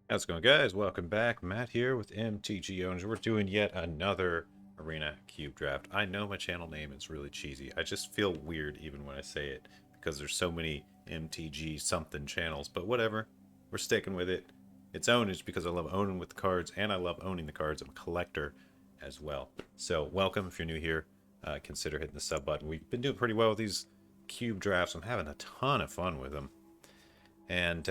How's it going, guys? Welcome back. Matt here with MTG Ownage. We're doing yet another Arena Cube Draft. I know my channel name is really cheesy. I just feel weird even when I say it because there's so many MTG something channels, but whatever. We're sticking with it. It's Ownage because I love owning with the cards and I love owning the cards. I'm a collector as well. So welcome if you're new here. Consider hitting the sub button. We've been doing pretty well with these Cube Drafts. I'm having a ton of fun with them. And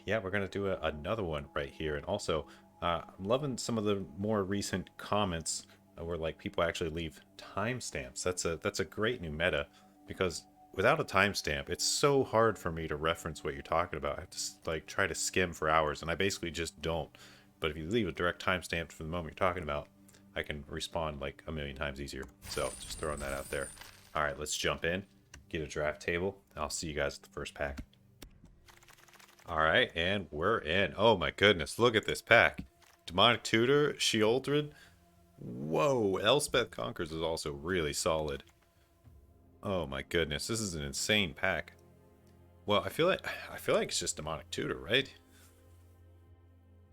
yeah, we're going to do another one right here. And also, I'm loving some of the more recent comments where like people actually leave timestamps. That's a great new meta because without a timestamp, it's so hard for me to reference what you're talking about. I have to like try to skim for hours, and I basically just don't. But if you leave a direct timestamp for the moment you're talking about, I can respond like a million times easier. So just throwing that out there. All right, let's jump in, get a draft table. I'll see you guys at the first pack. All right, and we're in. Oh my goodness, look at this pack. Demonic Tutor, Sheoldred. Whoa, Elspeth Conquers is also really solid. Oh my goodness, this is an insane pack. Well, I feel like it's just Demonic Tutor, right?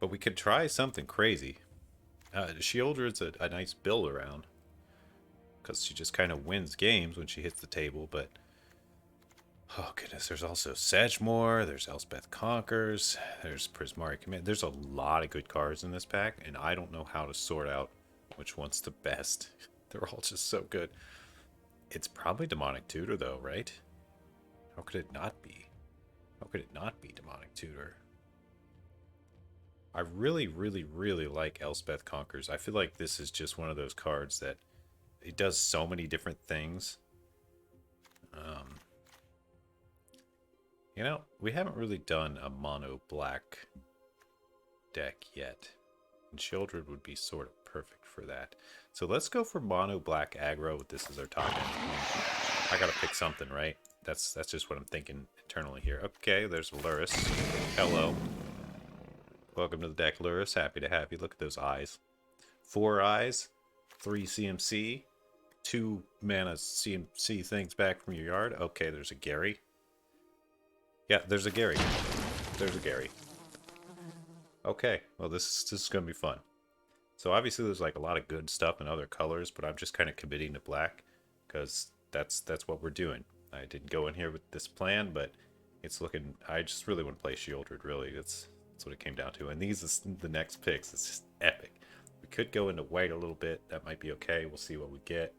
But we could try something crazy. Sheoldred's a nice build around because she just kind of wins games when she hits the table, but oh goodness, there's also Sedgemoor, there's Elspeth Conquers, there's Prismari Command. There's a lot of good cards in this pack, and I don't know how to sort out which one's the best. They're all just so good. It's probably Demonic Tutor though, right? How could it not be? How could it not be Demonic Tutor? I really, really, really like Elspeth Conquers. I feel like this is just one of those cards that it does so many different things. Um, You know, we haven't really done a mono black deck yet. And Sheoldred would be sort of perfect for that. So let's go for mono black aggro with this as our top end. I gotta pick something, right? That's just what I'm thinking internally here. Okay, there's Luris. Hello. Welcome to the deck, Luris. Happy to have you. Look at those eyes. 4 eyes, 3 CMC, 2 mana CMC things back from your yard. Okay, there's a Gary. Yeah, there's a Gary. There's a Gary. Okay, well this is gonna be fun. So obviously there's like a lot of good stuff in other colors, but I'm just kind of committing to black because that's what we're doing. I didn't go in here with this plan, but it's looking. I just really want to play Sheoldred. Really, that's what it came down to. And these is the next picks. It's just epic. We could go into white a little bit. That might be okay. We'll see what we get.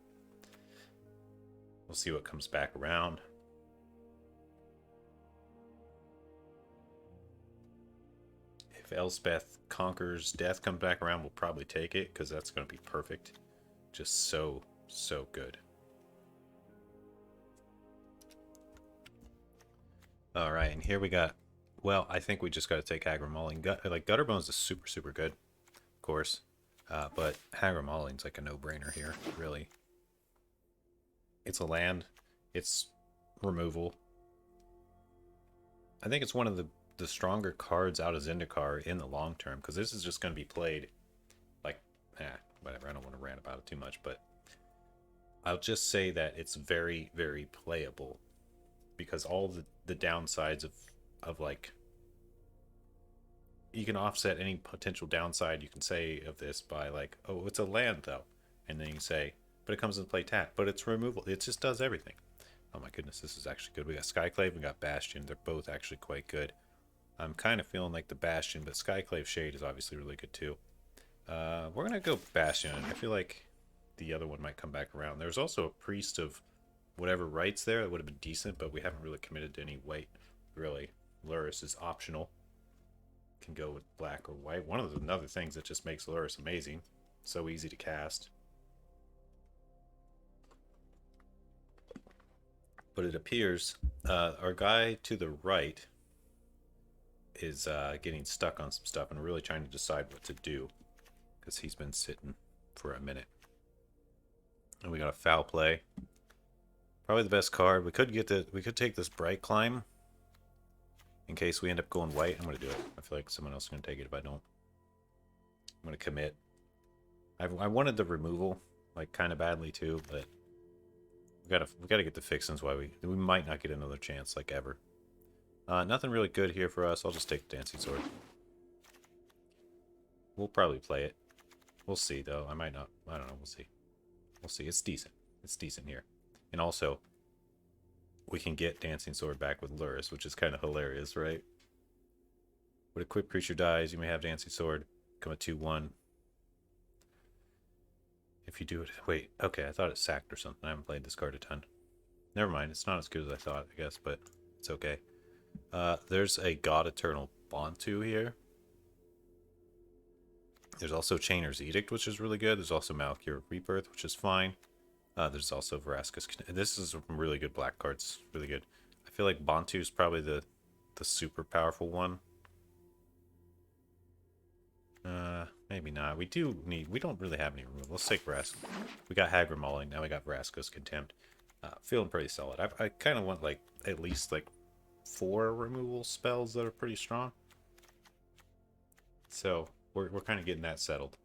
We'll see what comes back around. If Elspeth Conquers Death comes back around, we'll probably take it because that's going to be perfect. Just so good. All right, and here we got. Well, I think we just got to take Hagra Mauling. Like Gutterbones is super good, of course, but Hagra Mauling's like a no-brainer here. Really, it's a land. It's removal. I think it's one of the stronger cards out of Zendikar in the long term because this is just going to be played like, whatever. I don't want to rant about it too much, but I'll just say that it's very playable because all the downsides of like you can offset any potential downside you can say of this by like, oh, it's a land though, and then you say, but it comes into play tap, but it's removal. It just does everything. Oh my goodness, this is actually good. We got Skyclave, we got Bastion. They're both actually quite good. I'm kind of feeling like the Bastion, but Skyclave Shade is obviously really good too. We're gonna go Bastion. I feel like the other one might come back around. There's also a Priest of whatever rights there that would have been decent, but we haven't really committed to any white. Really, Luris is optional. Can go with black or white. One of the other things that just makes Luris amazing. So easy to cast. But it appears our guy to the right is getting stuck on some stuff and really trying to decide what to do because he's been sitting for a minute. And we got a foul play. Probably the best card. We could take this Bright Climb in case we end up going white. I'm gonna do it. I feel like someone else is gonna take it if I don't. I'm gonna commit. I wanted the removal like kind of badly too, but we gotta get the fixins while we might not get another chance like ever. Nothing really good here for us. I'll just take the Dancing Sword. We'll probably play it. We'll see, though. I might not. I don't know. We'll see. We'll see. It's decent. It's decent here. And also, we can get Dancing Sword back with Luris, which is kind of hilarious, right? When a equipped creature dies, you may have Dancing Sword. Become a 2/1. If you do it... Wait, okay, I thought it sacked or something. I haven't played this card a ton. Never mind, it's not as good as I thought, I guess, but it's okay. There's a God Eternal Bantu here. There's also Chainer's Edict, which is really good. There's also Malakir Rebirth, which is fine. There's also Vraska's... This is some really good black cards. Really good. I feel like Bantu is probably the super powerful one. Maybe not. We don't really have any removal. Let's take Vraska. We got Hagra Mauling. Now we got Vraska's Contempt. Feeling pretty solid. I kind of want, like, at least, like, 4 removal spells that are pretty strong. So, we're kind of getting that settled.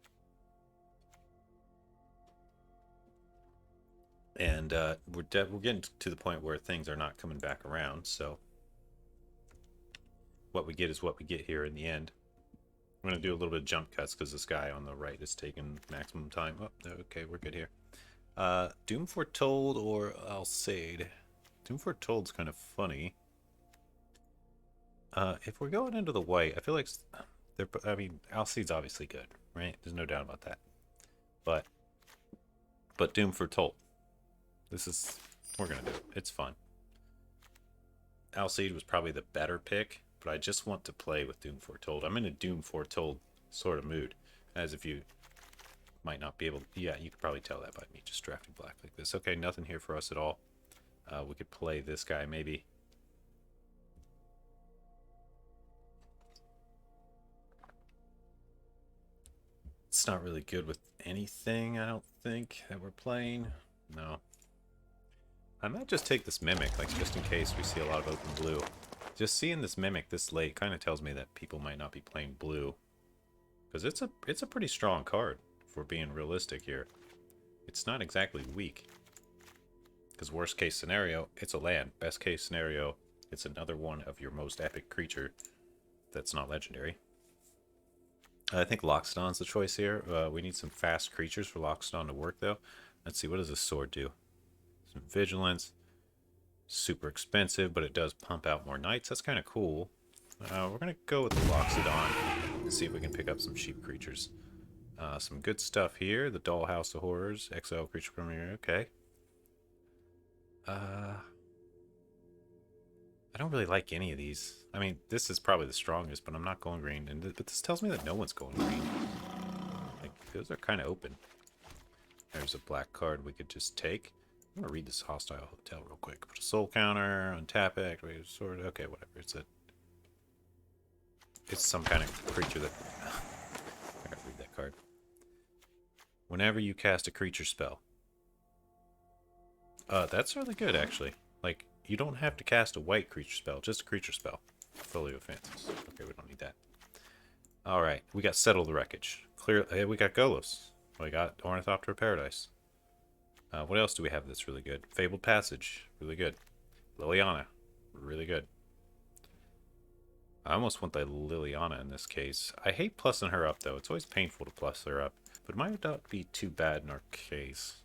And we're getting to the point where things are not coming back around, so what we get is what we get here in the end. I'm going to do a little bit of jump cuts because this guy on the right is taking maximum time. Oh, okay, we're good here. Doom Foretold or Alcide. Doom Foretold's kind of funny. If we're going into the white, I feel like I mean, Alcide's obviously good, right? There's no doubt about that. But Doom Foretold. We're gonna do it. It's fun. Alcide was probably the better pick, but I just want to play with Doom Foretold. I'm in a Doom Foretold sort of mood, as if you might not be able to... Yeah, you could probably tell that by me just drafting black like this. Okay, nothing here for us at all. We could play this guy, maybe. It's not really good with anything, I don't think, that we're playing. No. I might just take this Mimic, like, just in case we see a lot of open blue. Just seeing this Mimic this late kind of tells me that people might not be playing blue. Because it's a pretty strong card, if we're being realistic here. It's not exactly weak. Because worst case scenario, it's a land. Best case scenario, it's another one of your most epic creature that's not legendary. I think Loxodon's the choice here. We need some fast creatures for Loxodon to work, though. Let's see, what does this sword do? Some vigilance. Super expensive, but it does pump out more knights. That's kind of cool. We're going to go with the Loxodon and see if we can pick up some cheap creatures. Some good stuff here. The Dollhouse of Horrors. Exile creature from here. Okay. I don't really like any of these. I mean, this is probably the strongest, but I'm not going green. But this tells me that no one's going green. Like, those are kind of open. There's a black card we could just take. I'm going to read this Hostile Hotel real quick. Put a soul counter, untap it, activate a sword. Okay, whatever. It's some kind of creature that... I gotta read that card. Whenever you cast a creature spell. That's really good, actually. Like, you don't have to cast a white creature spell, just a creature spell. Folio Fancies. Okay, we don't need that. Alright, we got Settle the Wreckage. Hey, we got Bolas. We got Ornithopter Paradise. What else do we have that's really good? Fabled Passage. Really good. Liliana. Really good. I almost want the Liliana in this case. I hate plussing her up, though. It's always painful to plus her up. But it might not be too bad in our case.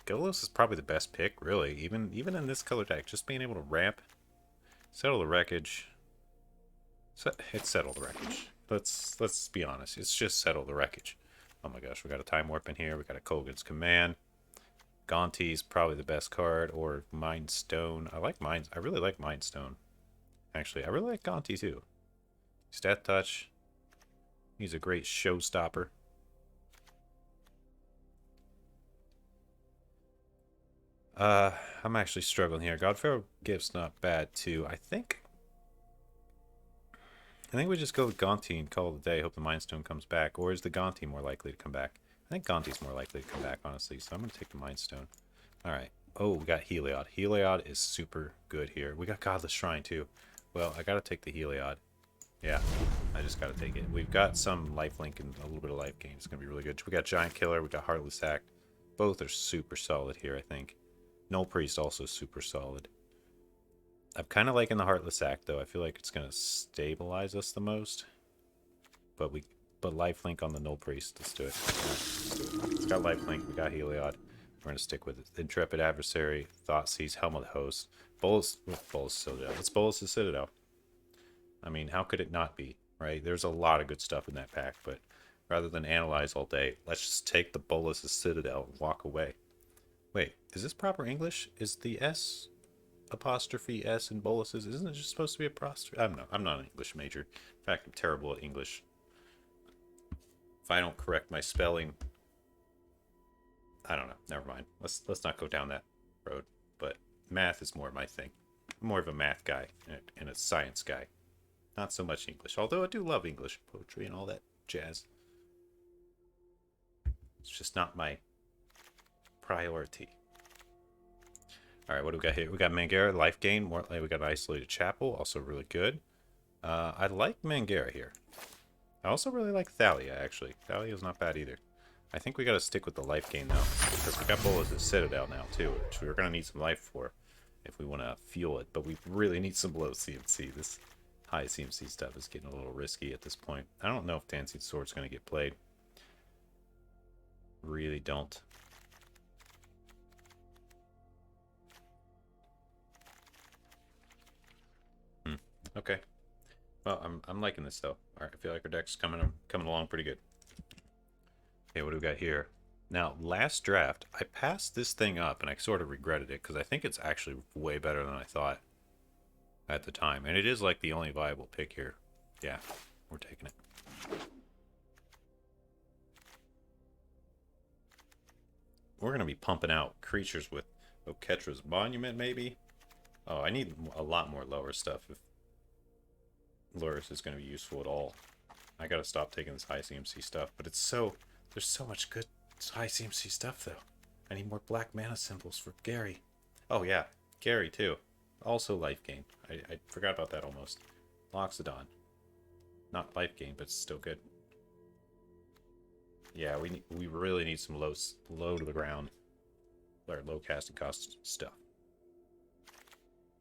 Golos is probably the best pick, really. Even in this color deck. Just being able to ramp. Settle the Wreckage. It's Settle the Wreckage. Let's be honest. It's just Settle the Wreckage. Oh my gosh, we got a Time Warp in here. We got a Kolaghan's Command. Gonti's probably the best card, or Mind Stone. I really like Mind Stone. Actually, I really like Gonti too. Stat Touch. He's a great showstopper. I'm actually struggling here. Godpharaoh Gift's not bad too. I think we just go with Gonti and call it a day. Hope the Mind Stone comes back. Or is the Gonti more likely to come back? I think Gonti's more likely to come back, honestly. So I'm going to take the Mind Stone. Alright. Oh, we got Heliod. Heliod is super good here. We got Godless Shrine, too. Well, I got to take the Heliod. Yeah, I just got to take it. We've got some lifelink and a little bit of life gain. It's going to be really good. We got Giant Killer. We got Heartless Act. Both are super solid here, I think. Null Priest also super solid. I'm kind of liking the Heartless Act, though. I feel like it's going to stabilize us the most. But we but lifelink on the Null Priest. Let's do it. Let's do it. It's got lifelink. We got Heliod. We're going to stick with it. Intrepid Adversary, Thoughtseize, Helm of the Host. Bolas Citadel. It's Bolas' Citadel. I mean, how could it not be, right? There's a lot of good stuff in that pack, but rather than analyze all day, let's just take the Bolas' Citadel and walk away. Wait, is this proper English? Is the S apostrophe S in Bolas's? Isn't it just supposed to be apostrophe? I don't know. I'm not an English major. In fact, I'm terrible at English. If I don't correct my spelling, I don't know. Never mind. Let's not go down that road. But math is more my thing. I'm more of a math guy and a science guy. Not so much English. Although I do love English poetry and all that jazz. It's just not my priority. All right, what do we got here? We got Mangara, life gain. More, we got an isolated chapel, also really good. I like Mangara here. I also really like Thalia, actually. Thalia is not bad either. I think we got to stick with the life gain, though, because we got Bolas' Citadel now, too, which we're going to need some life for if we want to fuel it. But we really need some low CMC. This high CMC stuff is getting a little risky at this point. I don't know if Dancing Sword's going to get played. Really don't. Okay. Well, I'm liking this, though. All right, I feel like our deck's coming along pretty good. Okay, what do we got here? Now, last draft, I passed this thing up, and I sort of regretted it, because I think it's actually way better than I thought at the time. And it is, like, the only viable pick here. Yeah, we're taking it. We're going to be pumping out creatures with Oketra's Monument, maybe? Oh, I need a lot more lower stuff if Lurrus is going to be useful at all. I got to stop taking this high CMC stuff, but it's so... There's so much good high CMC stuff, though. I need more black mana symbols for Gary. Oh, yeah. Gary, too. Also life gain. I forgot about that almost. Loxodon. Not life gain, but it's still good. Yeah, we really need some low to the ground, or low casting cost stuff.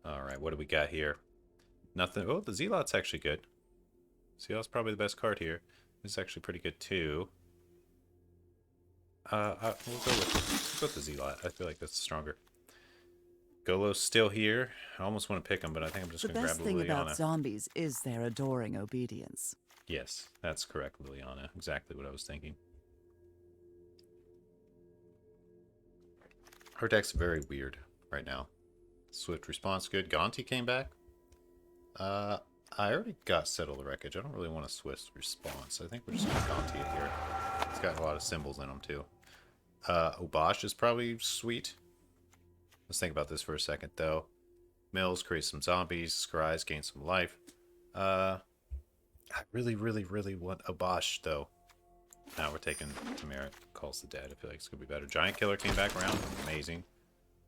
All right, what do we got here? Nothing. Oh, the Zealot's actually good. Zealot's probably the best card here. This is actually pretty good too. We'll go with the Zealot. I feel like that's stronger. Golo's still here. I almost want to pick him, but I think I'm just going to grab Liliana. The best thing about zombies is their adoring obedience. Yes, that's correct, Liliana. Exactly what I was thinking. Her deck's very weird right now. Swift response good. Gonti came back. I already got Settle the Wreckage. I don't really want a Swift response. I think we're just going to Gonti it here. It's got a lot of symbols in them, too. Obosh is probably sweet. Let's think about this for a second, though. Mills creates some zombies. Scries gain some life. I really, really, really want Obosh, though. Now we're taking Tamara Calls the Dead. I feel like it's going to be better. Giant Killer came back around. Amazing.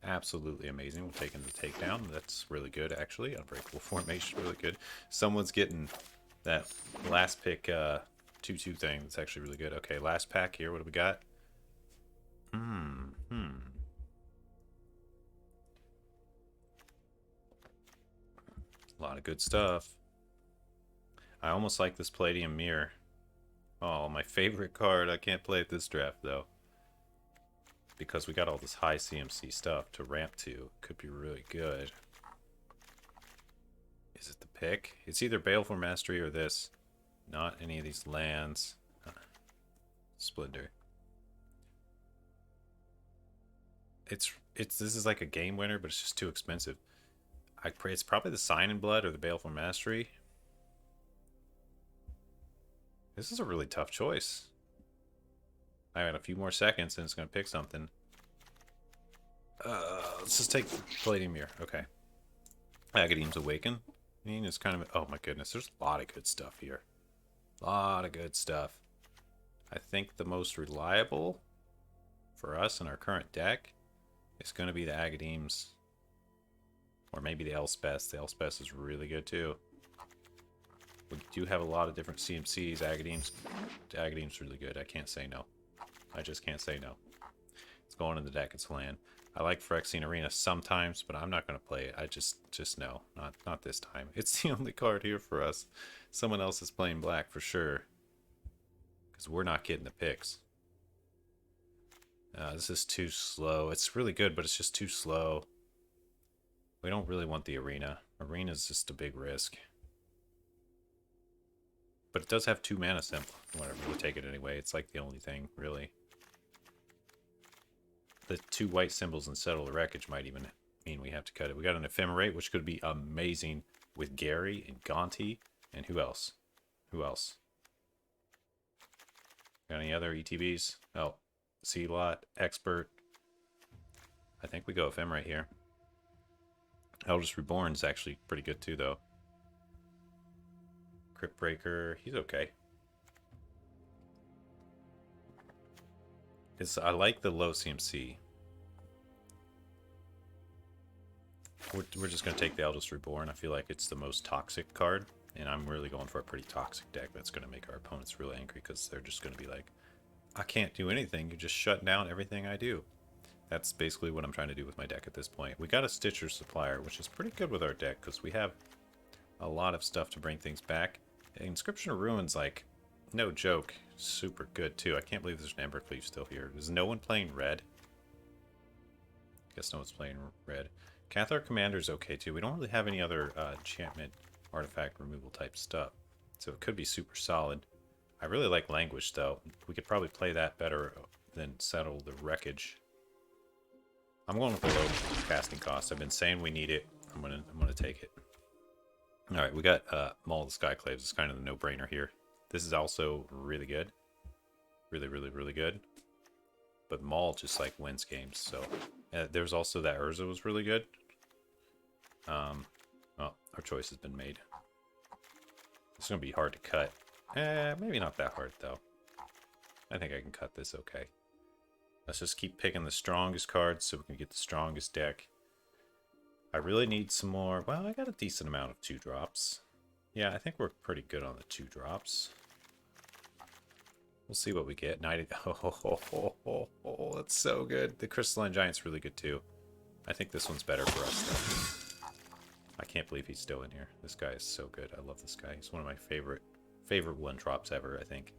Absolutely amazing. We're taking the takedown. That's really good, actually. Unbreakable Formation, really good. Someone's getting that last pick 2-2 thing. That's actually really good. Okay, last pack here. What do we got? A lot of good stuff. I almost like this Palladium Mirror. Oh, my favorite card. I can't play it this draft, though. Because we got all this high CMC stuff to ramp to. Could be really good. Is it the pick? It's either Baleful Mastery or this. Not any of these lands. Splendor. This is like a game winner, but it's just too expensive. It's probably the Sign in Blood or the Baleful Mastery. This is a really tough choice. I got a few more seconds and it's going to pick something. Let's just take Palladium Mirror. Okay. Agadeem's Awaken. I mean, it's kind of... Oh my goodness, there's a lot of good stuff here. A lot of good stuff. I think the most reliable for us in our current deck is going to be the Agadeem's. Or maybe the Elspeth. The Elspeth is really good too. We do have a lot of different CMCs. Agadeem's really good. I can't say no. I just can't say no. It's going in the deck. It's land. I like Phyrexian Arena sometimes, but I'm not going to play it. I just no. Not this time. It's the only card here for us. Someone else is playing black for sure. because we're not getting the picks. This is too slow. It's really good, but it's just too slow. We don't really want the arena. Arena's just a big risk. But it does have 2 mana symbol. Whatever, we'll take it anyway. It's like the only thing, really. The 2 white symbols in Settle the Wreckage might even mean we have to cut it. We got an Ephemerate, which could be amazing with Gary and Gonti. And who else? Who else? Got any other ETBs? Oh, C-Lot, Expert. I think we go Ephemerate here. Eldest Reborn's actually pretty good too, though. Crypt Breaker, he's okay. I like the low CMC. We're just going to take the Eldest Reborn. I feel like it's the most toxic card, and I'm really going for a pretty toxic deck that's going to make our opponents real angry because they're just going to be like, I can't do anything. You just shut down everything I do. That's basically what I'm trying to do with my deck at this point. We got a Stitcher Supplier, which is pretty good with our deck because we have a lot of stuff to bring things back. Inscription of Ruins, like, no joke, super good too. I can't believe there's an Embercleave still here. Is no one playing red? Guess no one's playing red. Cathar Commander's okay too. We don't really have any other enchantment, artifact removal type stuff. So it could be super solid. I really like Languish though. We could probably play that better than Settle the Wreckage. I'm going with the low casting cost. I've been saying we need it. I'm gonna take it. All right, we got Maul of the Skyclaves. It's kind of the no-brainer here. This is also really good, really, really, really good. But Maul just like wins games. So there's also that Urza was really good. Well, our choice has been made. It's gonna be hard to cut. Maybe not that hard though. I think I can cut this okay. Let's just keep picking the strongest cards so we can get the strongest deck. I really need some more. Well, I got a decent amount of 2-drops. Yeah, I think we're pretty good on the 2-drops. We'll see what we get. Oh, that's so good. The Crystalline Giant's really good too. I think this one's better for us though. I can't believe he's still in here. This guy is so good. I love this guy. He's one of my favorite 1-drops ever, I think.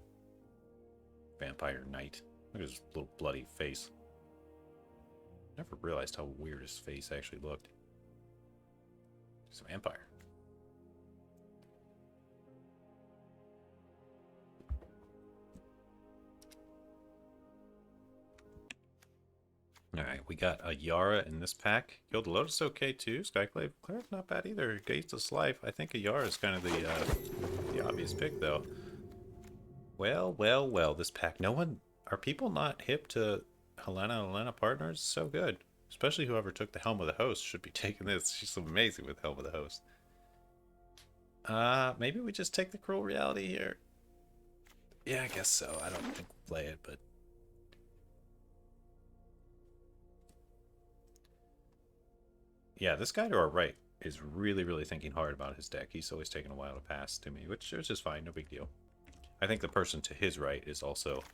Vampire Knight. Look at his little bloody face. Never realized how weird his face actually looked. He's a vampire. Alright, we got a Yara in this pack. Guild Lotus okay too. Skyclave Cleric not bad either. Gates Life. I think a Yara is kind of the obvious pick though. Well, this pack. No one... Are people not hip to Helena Partners? So good. Especially whoever took the Helm of the Host should be taking this. She's amazing with Helm of the Host. Maybe we just take the Cruel Reality here. Yeah, I guess so. I don't think we'll play it, but... Yeah, this guy to our right is really, really thinking hard about his deck. He's always taking a while to pass to me, which is just fine. No big deal. I think the person to his right is also...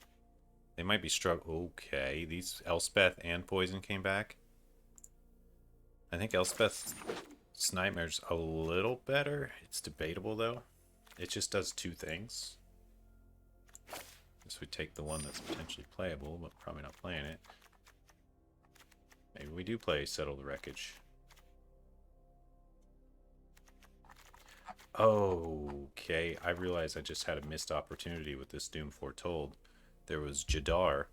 They might be struggling. Okay, these Elspeth and Poison came back. I think Elspeth's Nightmare's a little better. It's debatable, though. It just does 2 things. Guess we take the one that's potentially playable, but probably not playing it. Maybe we do play Settle the Wreckage. Okay, I realized I just had a missed opportunity with this Doom Foretold. There was Jadar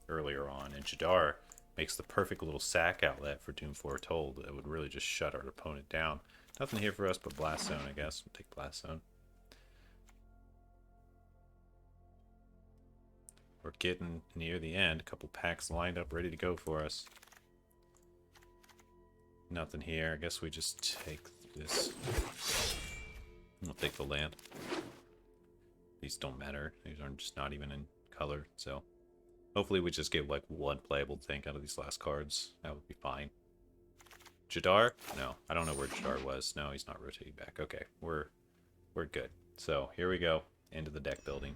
earlier on, and Jadar makes the perfect little sack outlet for Doom Foretold. It would really just shut our opponent down. Nothing here for us but Blast Zone, I guess. We'll take Blast Zone. We're getting near the end. A couple packs lined up, ready to go for us. Nothing here. I guess we just take this. We'll take the land. These don't matter. These are just not even in color, so hopefully we just get like 1 playable thing out of these last cards. That would be fine. Jadar? No, I don't know where Jadar was. No, he's not rotating back. Okay, we're good. So here we go into the deck building.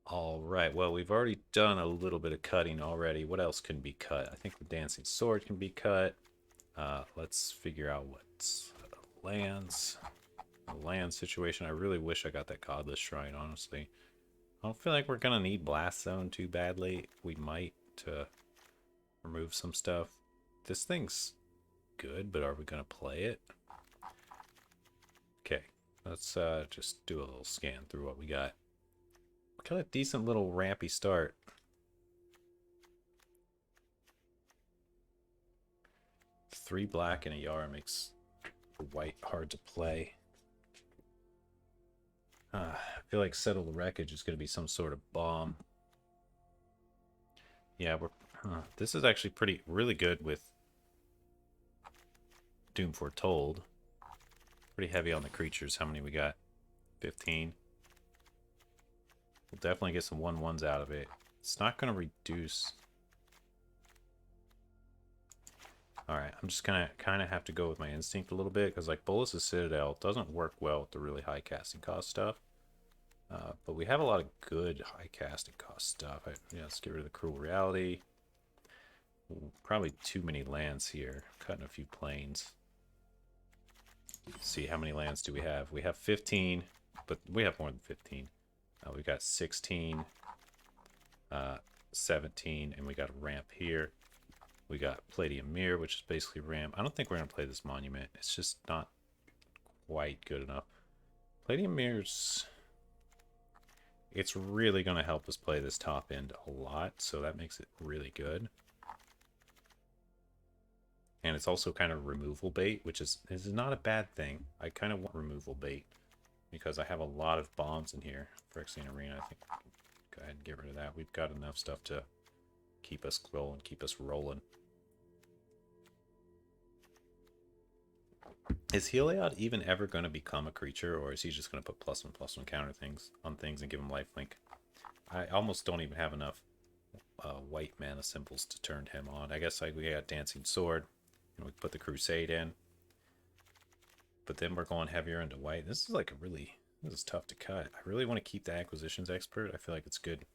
All right, well, we've already done a little bit of cutting already. What else can be cut? I think the Dancing Sword can be cut. Let's figure out what lands. land situation. I really wish I got that Godless Shrine, honestly. I don't feel like we're going to need Blast Zone too badly. We might to remove some stuff. This thing's good, but are we going to play it? Okay, let's just do a little scan through what we got. Got a decent little rampy start. Three black and a Yara makes white hard to play. I feel like Settle the Wreckage is going to be some sort of bomb. Yeah, we're. This is actually really good with Doom Foretold. Pretty heavy on the creatures. How many we got? 15. We'll definitely get some 1/1s out of it. It's not going to reduce. Alright, I'm just going to kind of have to go with my instinct a little bit, because like Bolas' Citadel doesn't work well with the really high casting cost stuff. But we have a lot of good high casting cost stuff. Yeah, let's get rid of the Cruel Reality. Probably too many lands here. Cutting a few planes. Let's see, how many lands do we have? We have 15, but we have more than 15. We've got 16, 17, and we got a ramp here. We got Palladium Mirror, which is basically ramp. I don't think we're going to play this monument. It's just not quite good enough. Palladium Mirror's... It's really going to help us play this top end a lot, so that makes it really good. And it's also kind of removal bait, which is not a bad thing. I kind of want removal bait because I have a lot of bombs in here. Phyrexian Arena, I think we can go ahead and get rid of that. We've got enough stuff to keep us rolling, keep us rolling. Is Heliod even ever going to become a creature, or is he just going to put +1/+1 counter things on things and give him lifelink? I almost don't even have enough white mana symbols to turn him on. I guess like we got Dancing Sword, and we put the Crusade in. But then we're going heavier into white. This is like this is tough to cut. I really want to keep the Acquisitions Expert. I feel like it's good.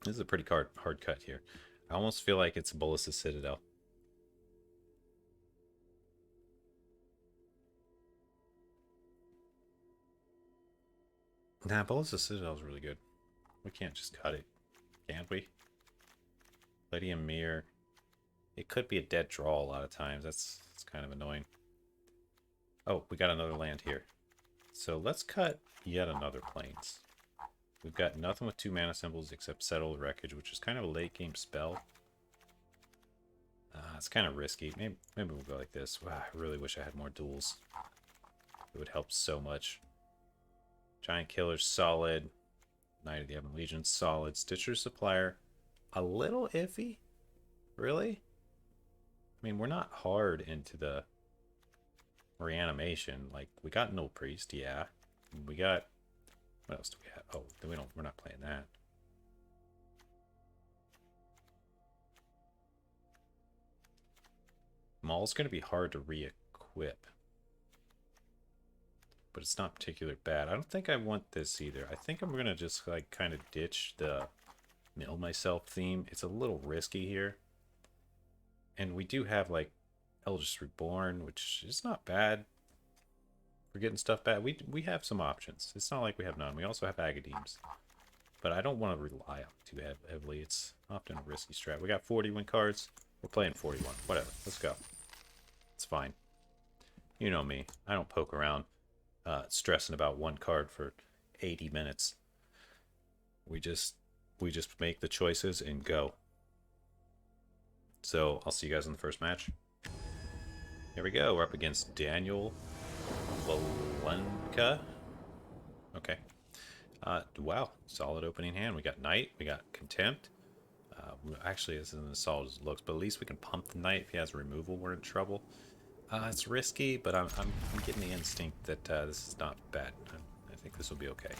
This is a pretty hard cut here. I almost feel like it's Bolas' Citadel. Nah, Bolas' Citadel is really good. We can't just cut it, can't we? Palladium Mirror. It could be a dead draw a lot of times. That's kind of annoying. Oh, we got another land here. So let's cut yet another Plains. We've got nothing with 2 mana symbols except Settle the Wreckage, which is kind of a late game spell. It's kind of risky. Maybe we'll go like this. Wow, I really wish I had more duels. It would help so much. Giant Killer's solid. Knight of the Ebon Legion, solid. Stitcher Supplier, a little iffy. Really? I mean, we're not hard into the reanimation. Like, we got No Priest, yeah. We got... What else do we have? Oh, then we're not playing that. Maul's going to be hard to re-equip. But it's not particularly bad. I don't think I want this either. I think I'm going to just like kind of ditch the mill myself theme. It's a little risky here. And we do have like Eldritch Reborn, which is not bad. We're getting stuff back. We have some options. It's not like we have none. We also have Agadeems. But I don't want to rely on it too heavily. It's often a risky strat. We got 41 cards. We're playing 41. Whatever. Let's go. It's fine. You know me. I don't poke around stressing about one card for 80 minutes. We just make the choices and go. So I'll see you guys in the first match. Here we go. We're up against Daniel Valenka. Okay. Wow. Solid opening hand. We got Knight. We got Contempt. Actually, this isn't as solid as it looks, but at least we can pump the Knight. If he has removal, we're in trouble. It's risky, but I'm getting the instinct that this is not bad. I think this will be okay.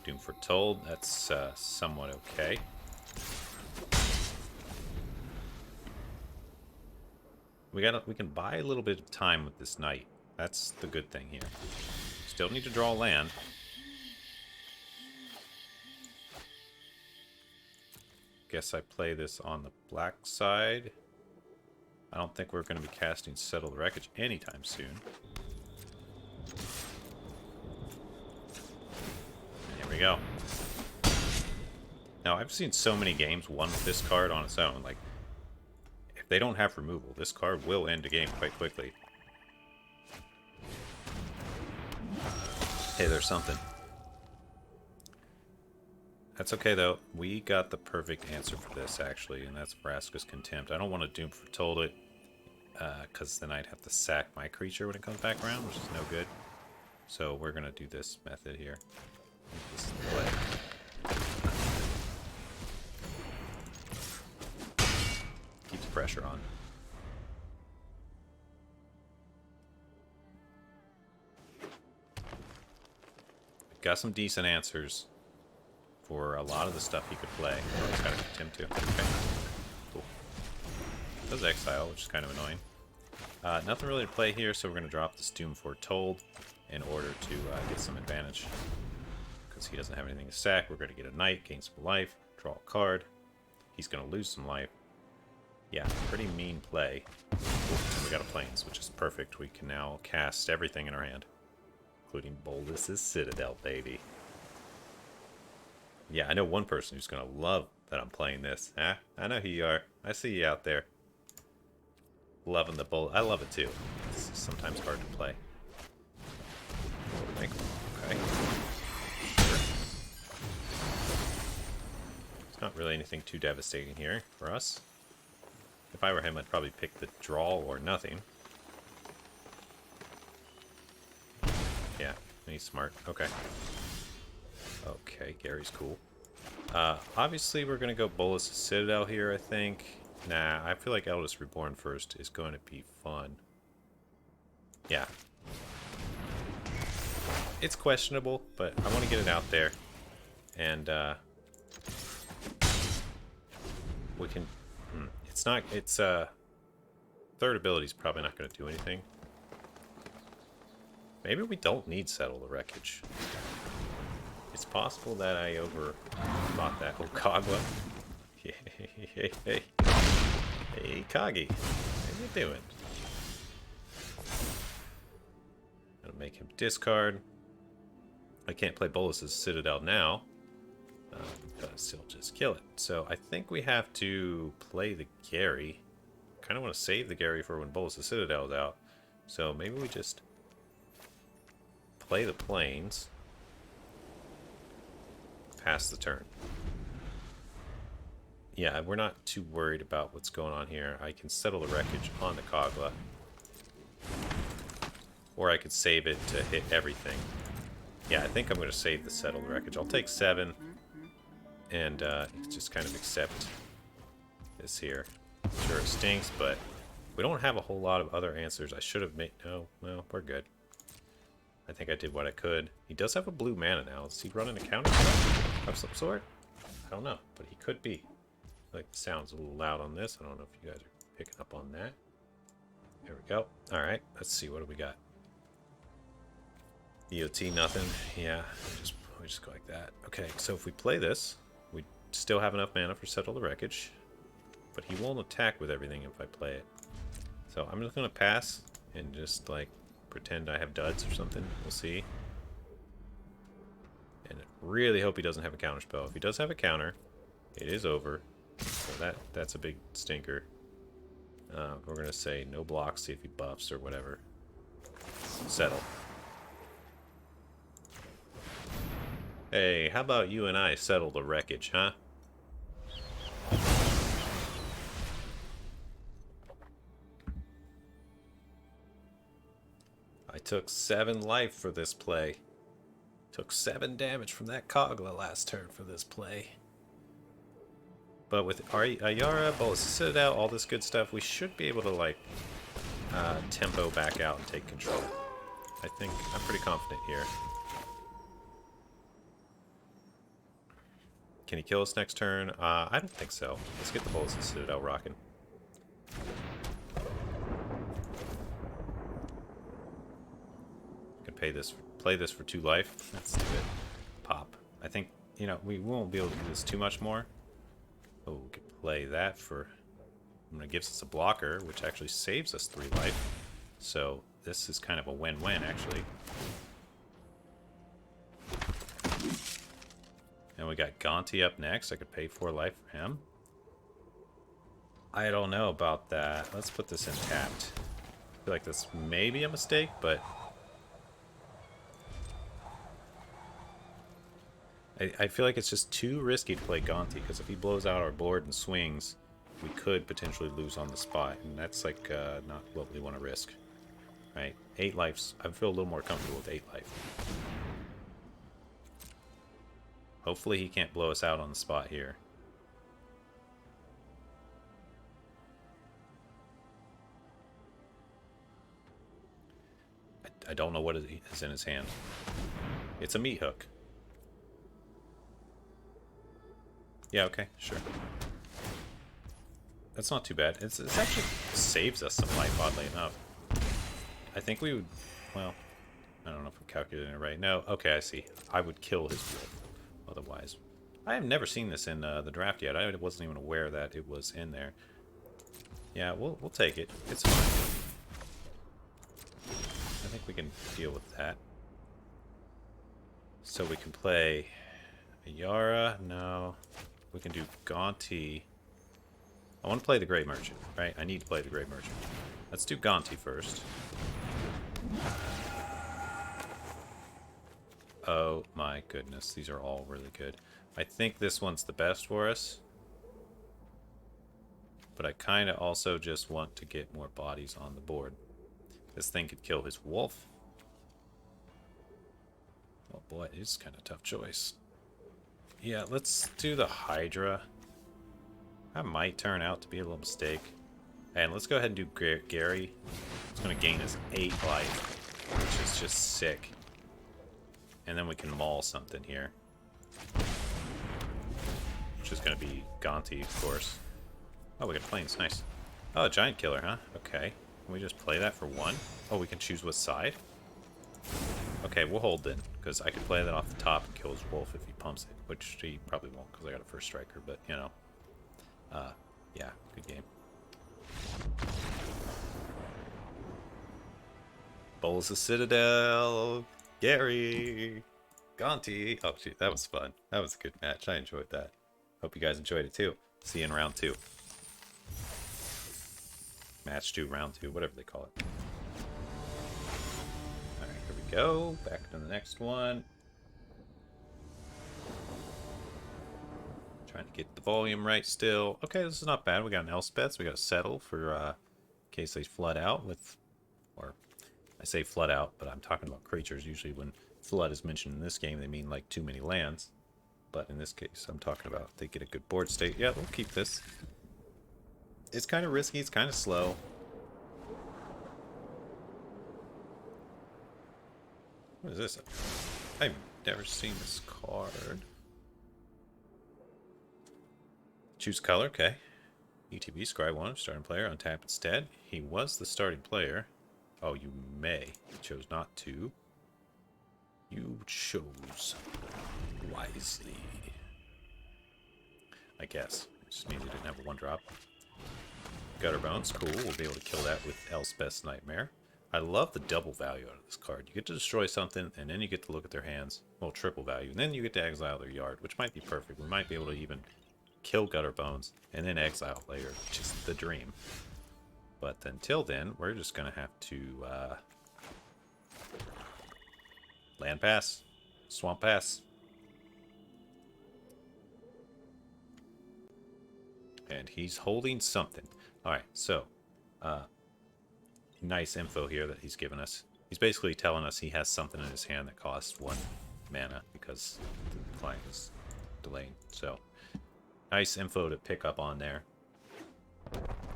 Doom Foretold, that's somewhat okay. We can buy a little bit of time with this Knight. That's the good thing here. Let's still need to draw land. Guess I play this on the black side. I don't think we're going to be casting Settle the Wreckage anytime soon. Here we go. Now, I've seen so many games won with this card on its own. Like, if they don't have removal, this card will end a game quite quickly. Hey, there's something. That's okay, though. We got the perfect answer for this, actually, and that's Vraska's Contempt. I don't want to Doom Foretold it, because then I'd have to sack my creature when it comes back around, which is no good. So we're going to do this method here. This is the play. Keep the pressure on. Got some decent answers for a lot of the stuff he could play. Oh, he's got a Contempt too. Okay. Cool. Does exile, which is kind of annoying. Nothing really to play here, so we're going to drop this Doom Foretold in order to get some advantage. Because he doesn't have anything to sack, we're going to get a Knight, gain some life, draw a card. He's going to lose some life. Yeah, pretty mean play. And we got a Plains, which is perfect. We can now cast everything in our hand. Including Bolas' Citadel, baby. Yeah, I know one person who's going to love that I'm playing this. Huh? I know who you are. I see you out there. Loving the Bolas. I love it too. It's sometimes hard to play. Okay. Sure. It's not really anything too devastating here for us. If I were him, I'd probably pick the draw or nothing. Yeah, he's smart. Okay. Okay, Gary's cool. Obviously, we're going to go Bolas' Citadel here, I think. Nah, I feel like Eldest Reborn first is going to be fun. Yeah. It's questionable, but I want to get it out there. And, we can... It's not... It's, third ability's probably not going to do anything. Maybe we don't need Settle the Wreckage. It's possible that I overthought that. Oh, Kagwa. Hey, Kagi. How you doing? Gonna make him discard. I can't play Bolas' Citadel now. Because he'll just kill it. So I think we have to play the Gary. Kind of want to save the Gary for when Bolas' Citadel is out. So maybe we just play the Plains. Pass the turn. Yeah, we're not too worried about what's going on here. I can Settle the Wreckage on the Kagwa. Or I could save it to hit everything. Yeah, I think I'm going to save the Settle the Wreckage. I'll take 7 and just kind of accept this here. Sure, it stinks, but we don't have a whole lot of other answers. I should have made... No, we're good. I think I did what I could. He does have a blue mana now. Is he running a counter of some sort? I don't know, but he could be. Like, the sound's a little loud on this. I don't know if you guys are picking up on that. There we go. Alright, let's see. What do we got? EOT, nothing. Yeah, we just go like that. Okay, so if we play this, we still have enough mana for Settle the Wreckage. But he won't attack with everything if I play it. So I'm just going to pass and just, like, pretend I have duds or something. We'll see. And I really hope he doesn't have a counter spell. If he does have a counter, it is over. So that's a big stinker. We're going to say no blocks, see if he buffs or whatever. Settle. Hey, how about you and I settle the wreckage, huh? I took 7 life for this play. Took 7 damage from that Kogla last turn for this play. But with Ayara, Bolas' Citadel, all this good stuff, we should be able to, like, tempo back out and take control. I think I'm pretty confident here. Can he kill us next turn? I don't think so. Let's get the Bolas' Citadel rocking. play this for 2 life. Let's do it. Pop. I think, you know, we won't be able to do this too much more. Oh, we could play that for... It gives us a blocker, which actually saves us 3 life. So this is kind of a win-win, actually. And we got Gonti up next. I could pay 4 life for him. I don't know about that. Let's put this in tapped. I feel like this may be a mistake, but... I feel like it's just too risky to play Gonti, because if he blows out our board and swings, we could potentially lose on the spot, and that's like not what we want to risk. Right? 8 lives. I feel a little more comfortable with 8 life. Hopefully he can't blow us out on the spot here. I don't know what is in his hand. It's a meat hook. Yeah, okay, sure. That's not too bad. It's actually saves us some life, oddly enough. I think we would... Well, I don't know if I'm calculating it right. No, okay, I see. I would kill his wolf otherwise. I have never seen this in the draft yet. I wasn't even aware that it was in there. Yeah, we'll take it. It's fine. I think we can deal with that. So we can play a Yara. No. We can do Gonti. I want to play the Great Merchant, right? I need to play the Great Merchant. Let's do Gonti first. Oh my goodness, these are all really good. I think this one's the best for us. But I kind of also just want to get more bodies on the board. This thing could kill his wolf. Oh boy, it's kind of a tough choice. Yeah, let's do the Hydra. That might turn out to be a little mistake. And let's go ahead and do Gary. It's going to gain us 8 life, which is just sick. And then we can maul something here. Which is going to be Gonti, of course. Oh, we got planes. Nice. Oh, a giant killer, huh? Okay. Can we just play that for 1? Oh, we can choose what side? Okay, we'll hold then, because I could play that off the top and kill his wolf if he pumps it, which he probably won't, because I got a first striker, but, you know. Yeah, good game. Bolas' Citadel, Gary, Gonti. Oh, shoot, that was fun. That was a good match. I enjoyed that. Hope you guys enjoyed it, too. See you in round 2. Match 2, round 2, whatever they call it. Alright, here we go. Back to the next one. Trying to get the volume right still. Okay, this is not bad. We got an Elspeth. So we got to settle for in case they flood out with... Or, I say flood out, but I'm talking about creatures. Usually when flood is mentioned in this game, they mean like too many lands. But in this case, I'm talking about they get a good board state. Yeah, we'll keep this. It's kind of risky. It's kind of slow. What is this? I've never seen this card. Choose color, okay. ETB, scry 1, starting player, untap instead. He was the starting player. Oh, you may. You chose not to. You chose wisely. I guess. Just means he didn't have a 1-drop. Gutter Bones, cool. We'll be able to kill that with Elspeth's Nightmare. I love the double value out of this card. You get to destroy something, and then you get to look at their hands. Well, triple value. And then you get to exile their yard, which might be perfect. We might be able to even kill Gutter Bones, and then exile later, which is the dream. But until then, we're just going to have to land pass, swamp pass. And he's holding something. Alright, so nice info here that he's given us. He's basically telling us he has something in his hand that costs 1 mana because the client is delaying. So nice info to pick up on there.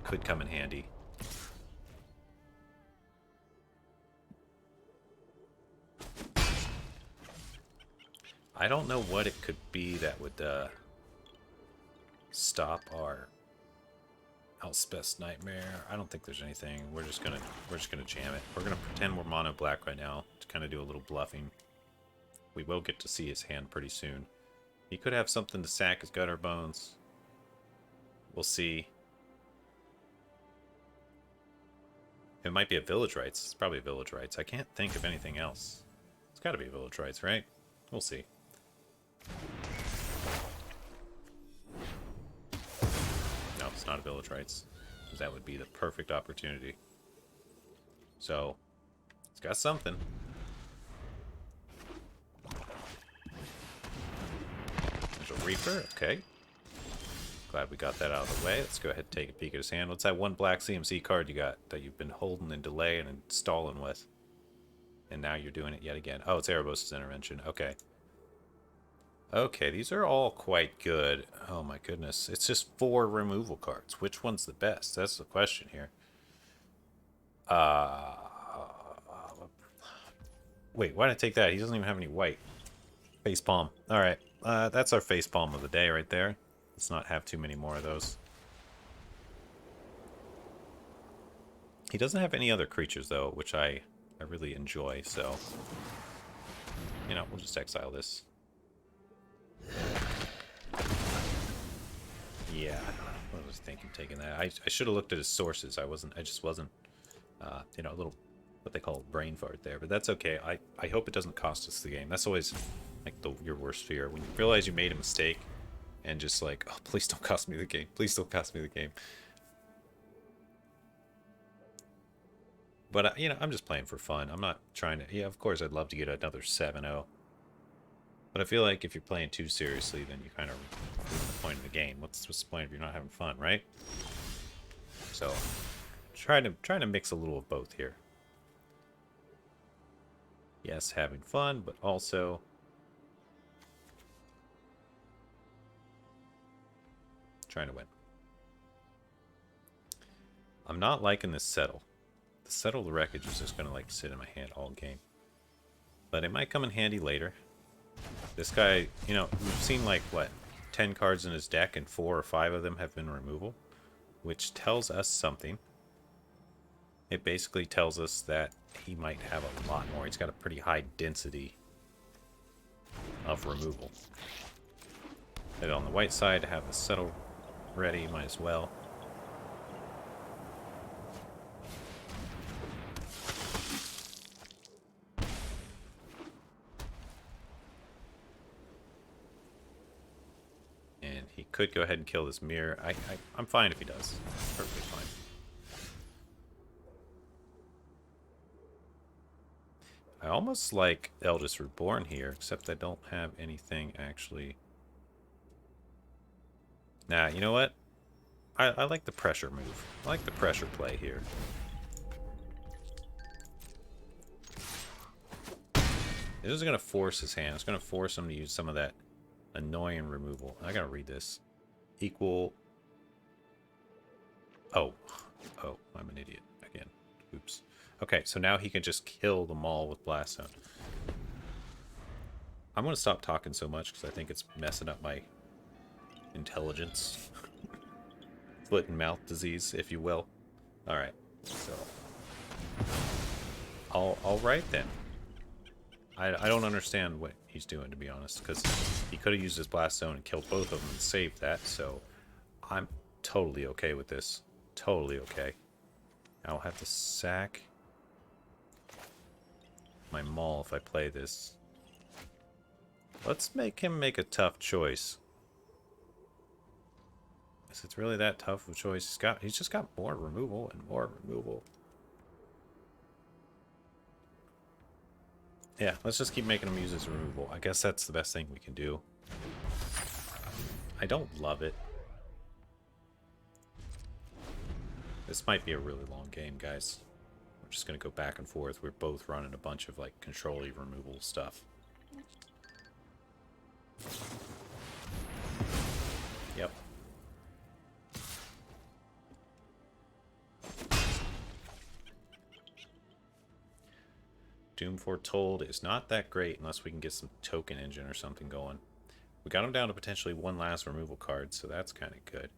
Could come in handy. I don't know what it could be that would stop our... Elspeth's Nightmare. I don't think there's anything. We're just gonna jam it. We're gonna pretend we're mono black right now to kind of do a little bluffing. We will get to see his hand pretty soon. He could have something to sack his Gutter Bones. We'll see. It might be a Village Rites. It's probably a Village Rites. I can't think of anything else. It's got to be a Village Rites, right? We'll see. No, it's not a Village Rites. Because that would be the perfect opportunity. So, it's got something. There's a Reaper, okay. Glad we got that out of the way. Let's go ahead and take a peek at his hand. What's that one black CMC card you got that you've been holding and delaying and stalling with? And now you're doing it yet again. Oh, it's Erebos' Intervention. Okay. Okay, these are all quite good. Oh my goodness. It's just 4 removal cards. Which one's the best? That's the question here. Wait, why did I take that? He doesn't even have any white. Facepalm. Alright. That's our facepalm of the day right there. Let's not have too many more of those. He doesn't have any other creatures, though, which I really enjoy, so... You know, we'll just exile this. Yeah, I was thinking taking that. I should have looked at his sources. I just wasn't, you know, a little, what they call brain fart there. But that's okay. I hope it doesn't cost us the game. That's always, like, your worst fear. When you realize you made a mistake, and just like, oh, please don't cost me the game. Please don't cost me the game. But, you know, I'm just playing for fun. I'm not trying to... Yeah, of course, I'd love to get another 7-0. But I feel like if you're playing too seriously, then you kind of ruin the point of the game. What's the point if you're not having fun, right? So, trying to mix a little of both here. Yes, having fun, but also... trying to win. I'm not liking this Settle. The Settle the Wreckage is just going to like sit in my hand all game. But it might come in handy later. This guy, you know, we've seen like, what, 10 cards in his deck and 4 or 5 of them have been removal. Which tells us something. It basically tells us that he might have a lot more. He's got a pretty high density of removal. And on the white side, to have the Settle ready, might as well. And he could go ahead and kill this mirror. I'm fine if he does. Perfectly fine. I almost like Eldest Reborn here, except I don't have anything actually. Nah, you know what? I like the pressure move. I like the pressure play here. This is going to force his hand. It's going to force him to use some of that annoying removal. I got to read this. Equal... Oh, I'm an idiot again. Oops. Okay, so now he can just kill them all with Blast Zone. I'm going to stop talking so much because I think it's messing up my intelligence. Foot and mouth disease, if you will. Alright, so... All right then. I don't understand what he's doing, to be honest, because he could have used his Blast Zone and killed both of them and saved that, so I'm totally okay with this. Totally okay. I'll have to sack my Maul if I play this. Let's make him make a tough choice. Is it really that tough of a choice? He's just got more removal and more removal. Yeah, let's just keep making him use his removal. I guess that's the best thing we can do. I don't love it. This might be a really long game, guys. We're just going to go back and forth. We're both running a bunch of, like, control-y removal stuff. Yep. Doom Foretold is not that great unless we can get some token engine or something going. We got him down to potentially one last removal card, so that's kind of good.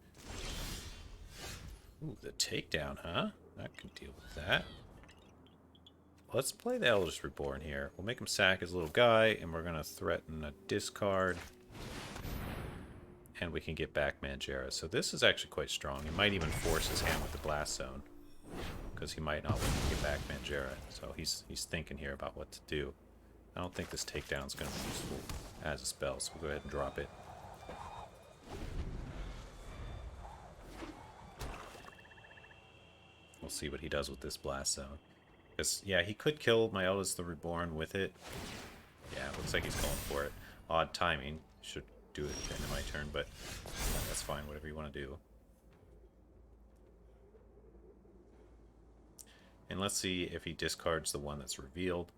Ooh, the takedown, huh? I can deal with that. Let's play the Eldest Reborn here. We'll make him sack his little guy, and we're going to threaten a discard. And we can get back Mangera. So this is actually quite strong. He might even force his hand with the Blast Zone, because he might not want to get back Mangera. So he's thinking here about what to do. I don't think this takedown is going to be useful as a spell, so we'll go ahead and drop it. We'll see what he does with this Blast Zone. Because, yeah, he could kill my Eldest the Reborn with it. Yeah, looks like he's going for it. Odd timing. Should do it at the end of my turn, but that's fine, whatever you want to do. And let's see if he discards the one that's revealed.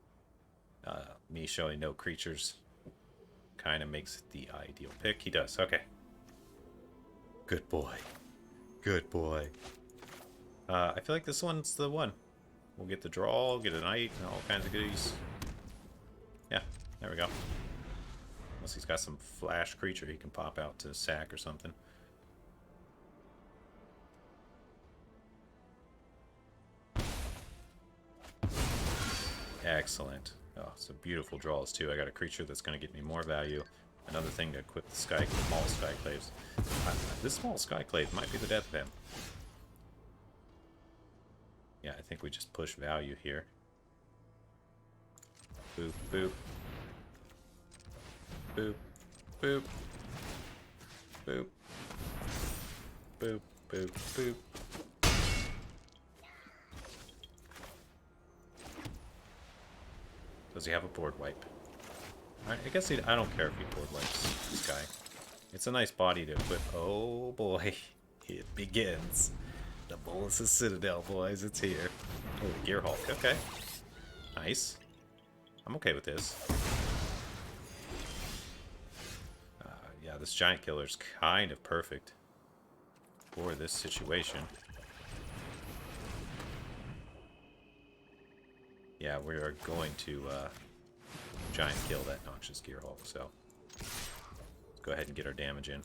Me showing no creatures kind of makes it the ideal pick. He does. Okay. Good boy. Good boy. I feel like this one's the one. We'll get the draw, get a knight, and all kinds of goodies. Yeah, there we go. Unless he's got some flash creature he can pop out to sack or something. Excellent. Oh, some beautiful draws too. I got a creature that's going to get me more value. Another thing to equip the small Skyclaves. This small Skyclave might be the death of him. Yeah, I think we just push value here. Boop, boop. Boop, boop. Boop. Boop, boop, boop. Does he have a board wipe? I guess I don't care if he board wipes this guy. It's a nice body to equip. Oh boy, it begins. The Bolas' Citadel, boys. It's here. Oh, the Gearhulk. Okay. Nice. I'm okay with this. Yeah, this Giant Killer's kind of perfect for this situation. Yeah, we are going to Giant Kill that noxious Gearhulk, so let's go ahead and get our damage in.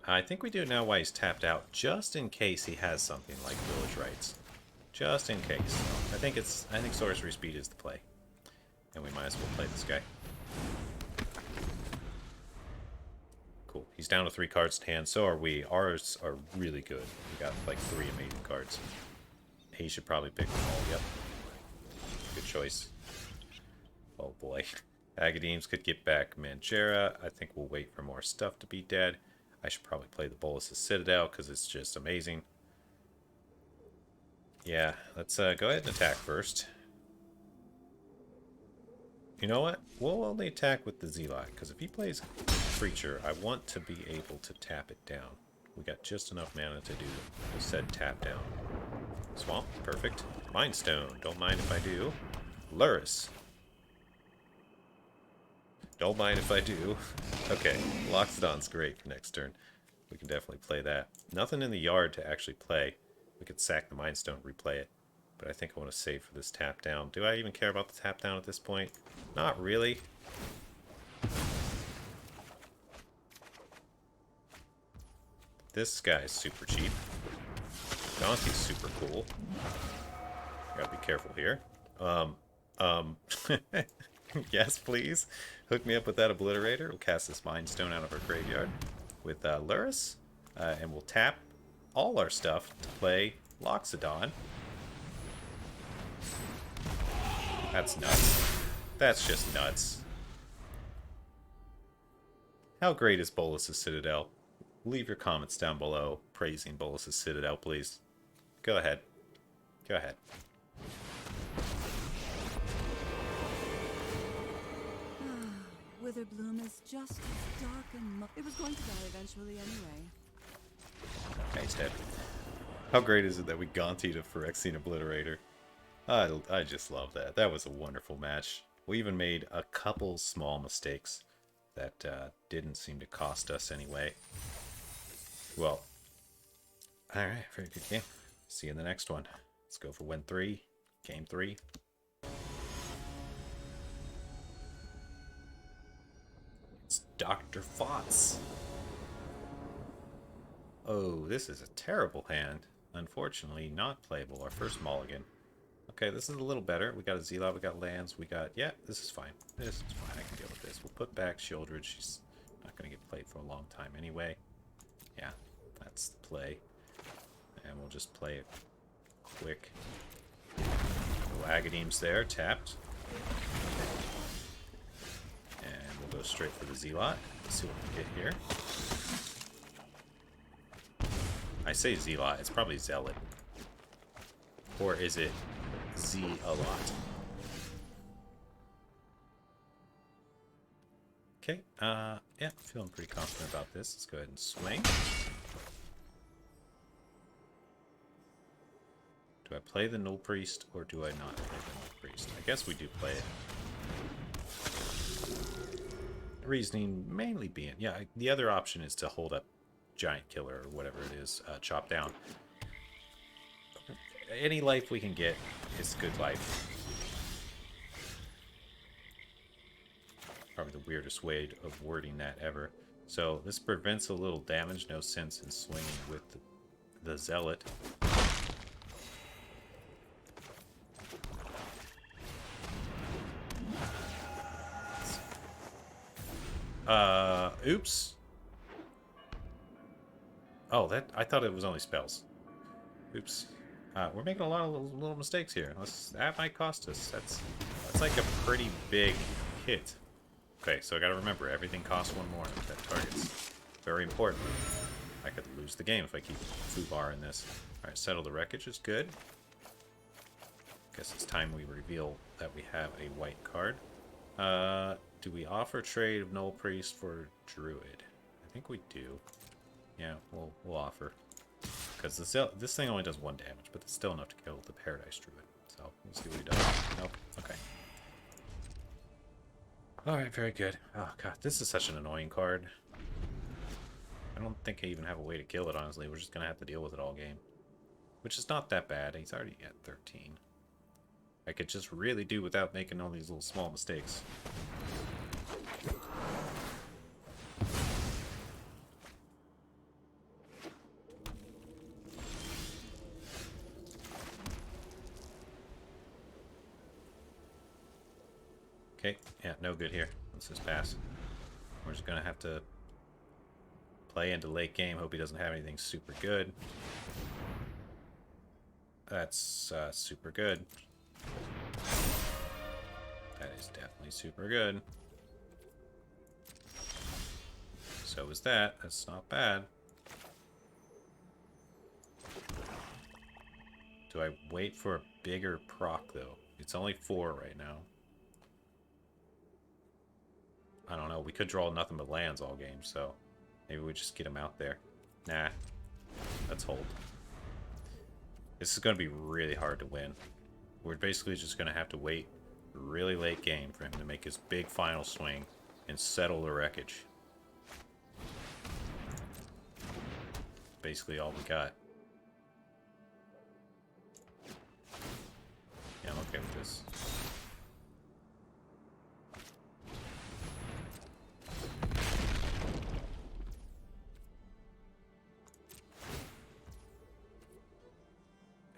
I think we do know why he's tapped out, just in case he has something like Village Rites. Just in case. I think Sorcery Speed is the play. And we might as well play this guy. Cool. He's down to 3 cards in hand, so are we. Ours are really good. We got like 3 amazing cards. He should probably pick them all. Yep. Good choice. Oh boy. Agadeems could get back Mangera. I think we'll wait for more stuff to be dead. I should probably play the Bolas' Citadel because it's just amazing. Yeah, let's go ahead and attack first. You know what? We'll only attack with the Zealot, because if he plays creature, I want to be able to tap it down. We got just enough mana to do the said tap down. Swamp, perfect. Mind Stone, don't mind if I do. Luris. Don't mind if I do. Okay, Loxodon's great for next turn. We can definitely play that. Nothing in the yard to actually play. We could sack the Mind Stone, replay it. But I think I want to save for this tap down. Do I even care about the tap down at this point? Not really. This guy's super cheap. Donkey's super cool. Gotta be careful here. Yes, please. Hook me up with that Obliterator. We'll cast this Mind Stone out of our graveyard with Luris. And we'll tap all our stuff to play Loxodon. That's nuts. That's just nuts. How great is Bolas' Citadel? Leave your comments down below praising Bolas' Citadel, please. Go ahead. Go ahead. Witherbloom is just as dark and it was going to die eventually anyway. Okay, he's dead. How great is it that we Gontied a Phyrexian Obliterator? I just love that. That was a wonderful match. We even made a couple small mistakes that didn't seem to cost us anyway. Well, alright, very good game. See you in the next one. Let's go for win 3, game 3. It's Dr. Fots. Oh, this is a terrible hand. Unfortunately, not playable. Our first mulligan. Okay, this is a little better. We got a Zealot, we got lands, we got... Yeah, this is fine. This is fine. I can deal with this. We'll put back Shieldred. She's not going to get played for a long time anyway. Yeah, that's the play. And we'll just play it quick. No Agadeem's there, tapped. And we'll go straight for the Zealot. Let's see what we get here. I say Zealot, it's probably Zealot. Or is it Z-a-lot? Okay, yeah, I'm feeling pretty confident about this. Let's go ahead and swing. Do I play the Null Priest, or do I not play the Null Priest? I guess we do play it. The reasoning mainly being, yeah, the other option is to hold up Giant Killer, or whatever it is, chop down. Any life we can get is good life. Probably the weirdest way of wording that ever. So this prevents a little damage. No sense in swinging with the Zealot. Oops. Oh, I thought it was only spells. Oops. We're making a lot of little mistakes here. That might cost us. That's like a pretty big hit. Okay, so I gotta remember, everything costs one more that targets. Very important. I could lose the game if I keep Fubar in this. Alright, Settle the Wreckage is good. Guess it's time we reveal that we have a white card. Do we offer trade of Null Priest for Druid? I think we do. Yeah, we'll offer. Because this thing only does 1 damage, but it's still enough to kill the Paradise Druid. So, we'll see what he does. Nope. Okay. Alright, very good. Oh, God, this is such an annoying card. I don't think I even have a way to kill it, honestly. We're just going to have to deal with it all game. Which is not that bad. He's already at 13. I could just really do without making all these little small mistakes. Okay, yeah, no good here. Let's just pass. We're just gonna have to play into late game. Hope he doesn't have anything super good. That's super good. That is definitely super good. So is that. That's not bad. Do I wait for a bigger proc, though? It's only 4 right now. I don't know. We could draw nothing but lands all game, so maybe we just get him out there. Nah. Let's hold. This is going to be really hard to win. We're basically just going to have to wait really late game for him to make his big final swing and settle the wreckage. Basically all we got. Yeah, I'm okay with this.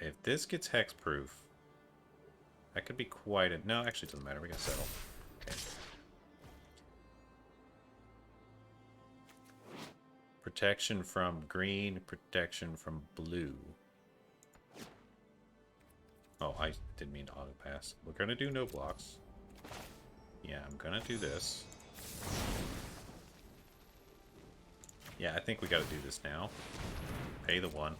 If this gets hexproof, that could be quite a... No, actually it doesn't matter. We got settle. Okay. Protection from green, protection from blue. Oh, I didn't mean to auto pass. We're gonna do no blocks. Yeah, I'm gonna do this. Yeah, I think we gotta do this now. Pay the 1.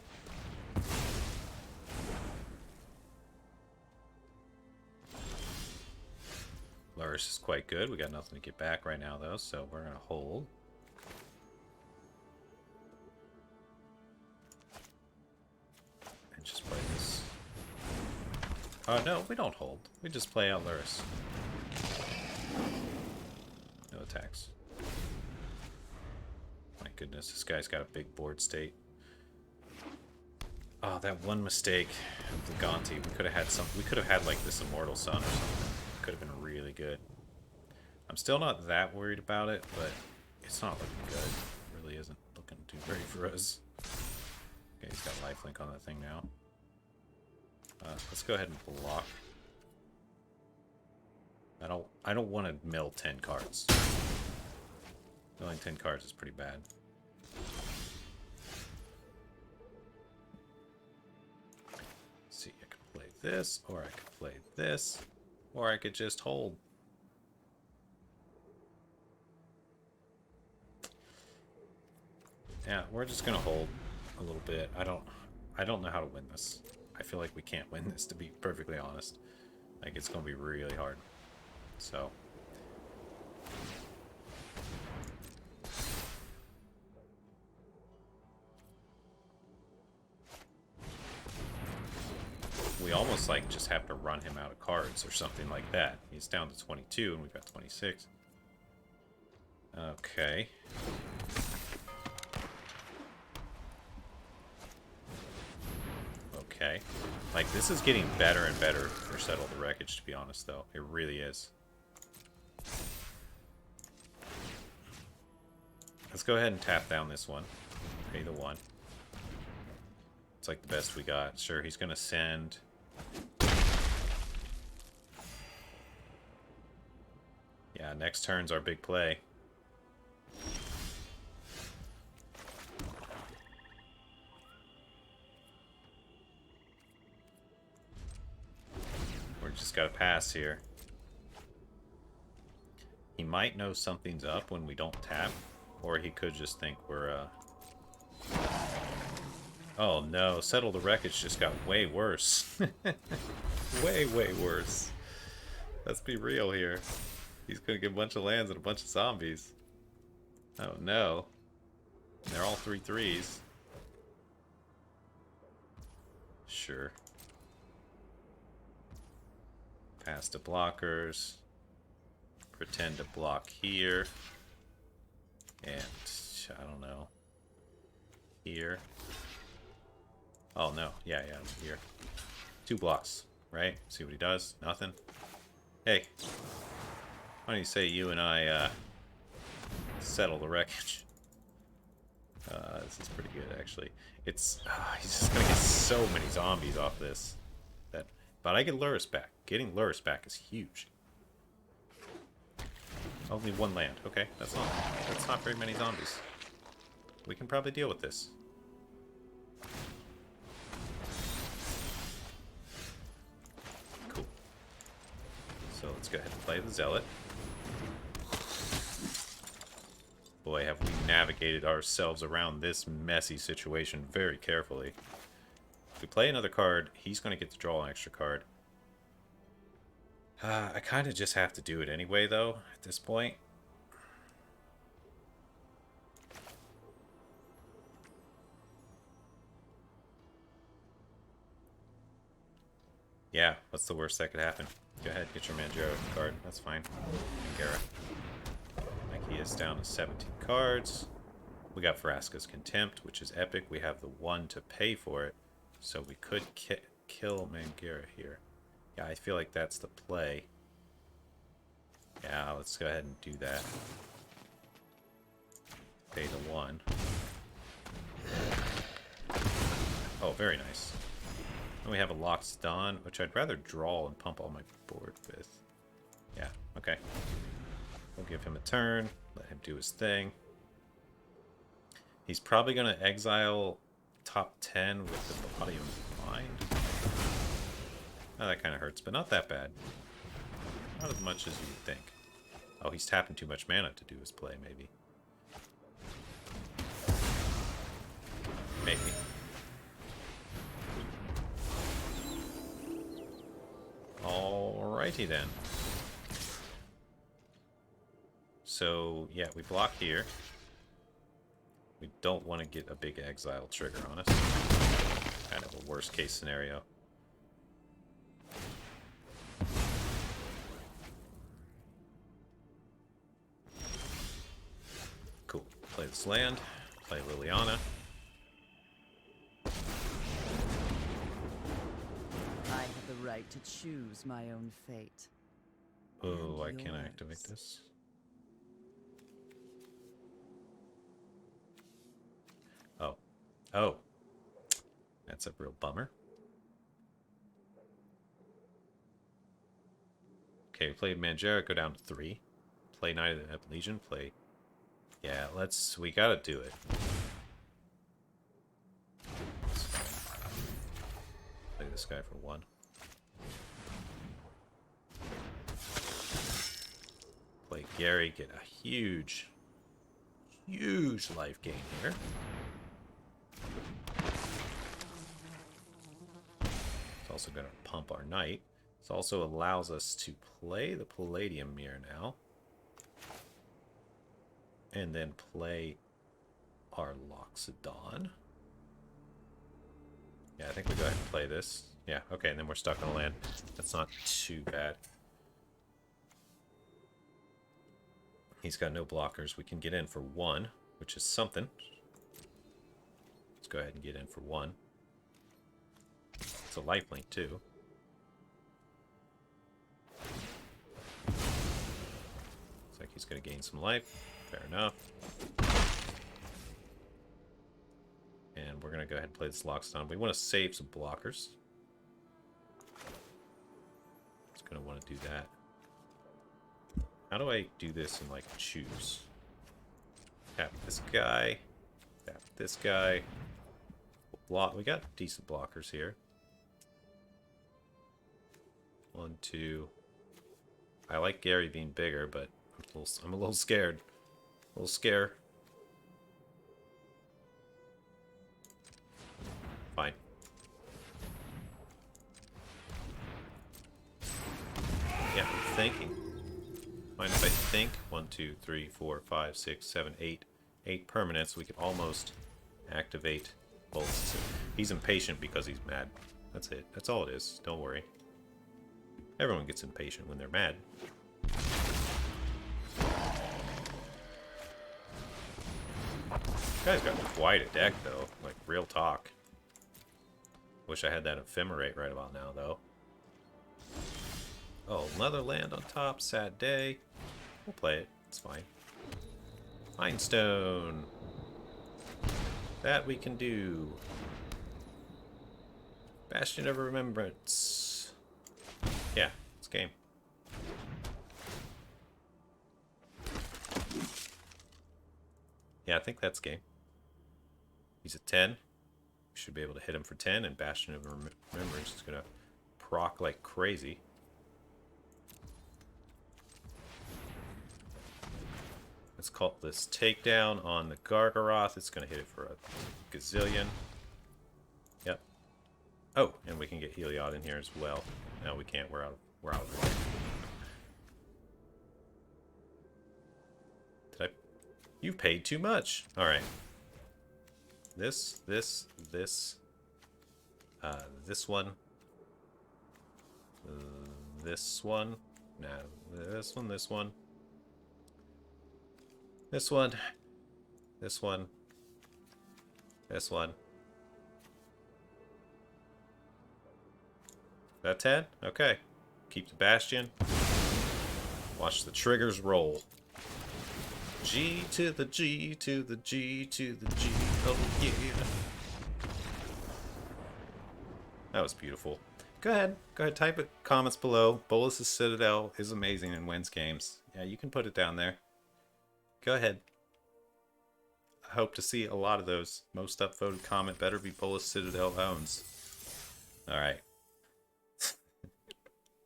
Lurus is quite good. We got nothing to get back right now, though, so we're going to hold. And just play this. Oh, no, we don't hold. We just play out Lurus. No attacks. My goodness, this guy's got a big board state. Oh, that one mistake of the Gonti. We could have had some. We could have had like this Immortal Sun or something. Could have been really good. I'm still not that worried about it, but it's not looking good. It really isn't looking too great for us. Okay, he's got lifelink on that thing now. Let's go ahead and block. I don't want to mill 10 cards. Milling 10 cards is pretty bad. Let's see, I could play this, or I could play this, or I could just hold. Yeah, we're just gonna hold a little bit. I don't know how to win this. I feel like we can't win this, to be perfectly honest. Like, it's gonna be really hard. So we almost like just have to run him out of cards or something like that. He's down to 22 and we've got 26. Okay. Okay. Like, this is getting better and better for Settle the Wreckage, to be honest, though. It really is. Let's go ahead and tap down this one. Pay the 1. It's like the best we got. Sure, he's going to send... Yeah, next turn's our big play. We're just got to pass here. He might know something's up when we don't tap. Or he could just think we're, Oh no, Settle the Wreckage just got way worse. Way, way worse. Let's be real here. He's gonna get a bunch of lands and a bunch of zombies. Oh no. They're all 3/3s. Sure. Pass to blockers. Pretend to block here. And, I don't know. Here. Oh, no. Yeah, here. 2 blocks, right? See what he does? Nothing? Hey. Why don't you say you and I, settle the wreckage? This is pretty good, actually. It's, he's just gonna get so many zombies off this. But I get Luris back. Getting Luris back is huge. Only 1 land. Okay, that's not very many zombies. We can probably deal with this. Cool. So let's go ahead and play the Zealot. Boy, have we navigated ourselves around this messy situation very carefully. If we play another card, he's going to get to draw an extra card. I kind of just have to do it anyway, though, at this point. Yeah, what's the worst that could happen? Go ahead, get your Manjaro card. That's fine. Mangara. Like, he is down to 17 cards. We got Vraska's Contempt, which is epic. We have the 1 to pay for it. So we could kill Mangara here. Yeah, I feel like that's the play. Yeah, let's go ahead and do that. Pay the 1. Oh, very nice. And we have a Locked Dawn, which I'd rather draw and pump all my board with. Yeah, okay. We'll give him a turn, let him do his thing. He's probably going to exile top 10 with the Body of Mind. Oh, that kind of hurts, but not that bad. Not as much as you would think. Oh, he's tapping too much mana to do his play, maybe. Maybe. Alrighty then. So, yeah, we block here. We don't want to get a big exile trigger on us. Kind of a worst case scenario. Cool. Play this land. Play Liliana. I have the right to choose my own fate. Oh, I And can't yours. activate this. Oh. Oh. That's a real bummer. Okay, we played Mangera, go down to 3. Play Knight of the Ebon Legion, play... Yeah, we gotta do it. Play this guy for 1. Play Gary, get a huge life gain here. It's also gonna pump our Knight. This also allows us to play the Palladium Mirror now. And then play our Loxodon. Yeah, I think we go ahead and play this. Yeah, okay, and then we're stuck on a land. That's not too bad. He's got no blockers. We can get in for 1, which is something. Let's go ahead and get in for 1. It's a lifelink, too. Looks like he's going to gain some life. Fair enough. And we're going to go ahead and play this Loxodon. We want to save some blockers. Just going to want to do that. How do I do this and, like, choose? Tap this guy. Tap this guy. Block. We got decent blockers here. 1, 2. I like Gary being bigger, but I'm a little scared. A little scared. Fine. Yeah, I'm thinking. Mind if I think? 1, 2, 3, 4, 5, 6, 7, 8. 8 permanents. We can almost activate Bolas. He's impatient because he's mad. That's it. That's all it is. Don't worry. Everyone gets impatient when they're mad. This guy's got quite a deck, though. Like, real talk. Wish I had that Ephemerate right about now, though. Oh, another land on top. Sad day. We'll play it. It's fine. Mindstone. That we can do. Bastion of Remembrance. Yeah, it's game. Yeah, I think that's game. He's at 10. We should be able to hit him for 10, and Bastion of Remembrance is going to proc like crazy. Let's call this takedown on the Gargaroth. It's going to hit it for a gazillion. Yep. Oh, and we can get Heliod in here as well. No, we can't. We're out of play. Did I? You paid too much. All right. This one. This one. No, this one. This one. This one. This one. This one. That 10? Okay. Keep the Bastion. Watch the triggers roll. G to the G to the G to the G. Oh, yeah. That was beautiful. Go ahead. Go ahead. Type it. Comments below. Bolas' Citadel is amazing and wins games. Yeah, you can put it down there. Go ahead. I hope to see a lot of those. Most upvoted comment better be Bolas Citadel owns. Alright.